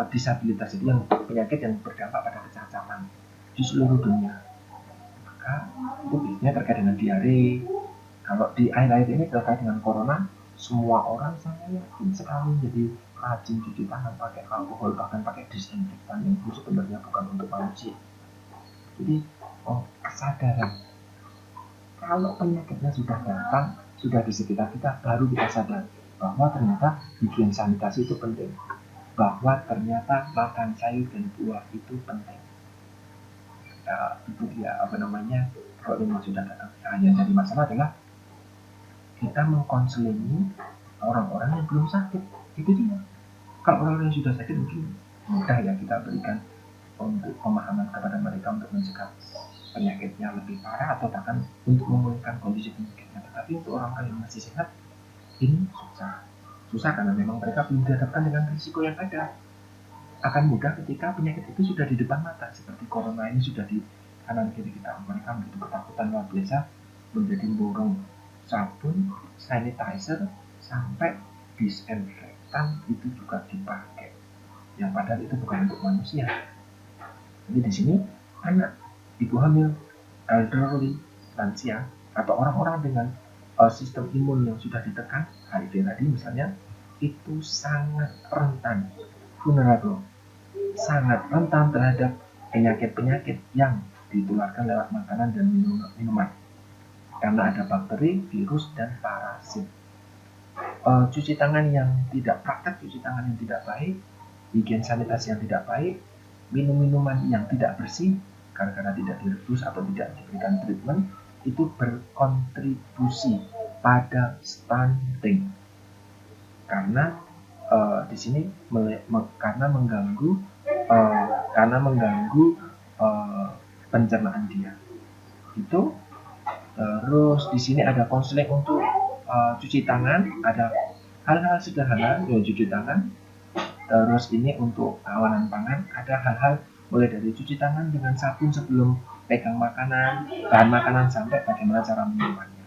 Speaker 1: disabilitas, itu yang penyakit yang berdampak pada kecacatan di seluruh dunia. Maka itu biasanya terkait dengan diare. Kalau di air-air ini terkait dengan corona, semua orang saya yakin sekali jadi rajin cuci tangan pakai alkohol, bahkan pakai disinfektan yang itu sebenarnya bukan untuk manusia. Jadi kesadaran. Kalau penyakitnya sudah datang, sudah di sekitar kita, baru kita sadar bahwa ternyata higien sanitasi itu penting, bahwa ternyata makan sayur dan buah itu penting. Itu dia kalau memang sudah datang. Hanya jadi masalah adalah kita mengkonselingi orang-orang yang belum sakit. Itu dia. Kalau orang yang sudah sakit mungkin mudah ya kita berikan untuk pemahaman kepada mereka untuk mencegah penyakitnya lebih parah atau bahkan untuk memulihkan kondisi penyakitnya. Tetapi untuk orang yang masih sehat ini susah karena memang mereka belum dihadapkan dengan risiko yang ada. Akan mudah ketika penyakit itu sudah di depan mata, seperti corona ini sudah di kanan kiri kita. Mereka begitu ketakutan luar biasa, menjadi borong sabun, sanitizer, sampai disinfektan itu juga dipakai. Yang padahal itu bukan untuk manusia. Jadi di sini anak, ibu hamil, elderly, lansia, atau orang-orang dengan sistem imun yang sudah ditekan, HIV tadi misalnya, itu sangat rentan, vulnerable, sangat rentan terhadap penyakit-penyakit yang ditularkan lewat makanan dan minuman. Karena ada bakteri, virus, dan parasit. Cuci tangan yang tidak praktek, cuci tangan yang tidak baik, higien sanitasi yang tidak baik, minum-minuman yang tidak bersih, karena tidak direbus atau tidak diberikan treatment, itu berkontribusi pada stunting. Karena di sini karena mengganggu pencernaan dia. Itu terus di sini ada konseling untuk cuci tangan, ada hal-hal sederhana ya cuci tangan. Terus ini untuk keamanan pangan, ada hal-hal mulai dari cuci tangan dengan sabun sebelum pegang makanan, bahan makanan, sampai bagaimana cara menyimpannya.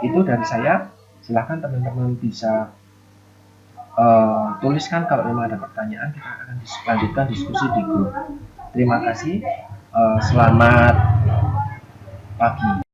Speaker 1: Itu dari saya. Silahkan teman-teman bisa tuliskan kalau memang ada pertanyaan. Kita akan lanjutkan diskusi di grup. Terima kasih. Selamat pagi.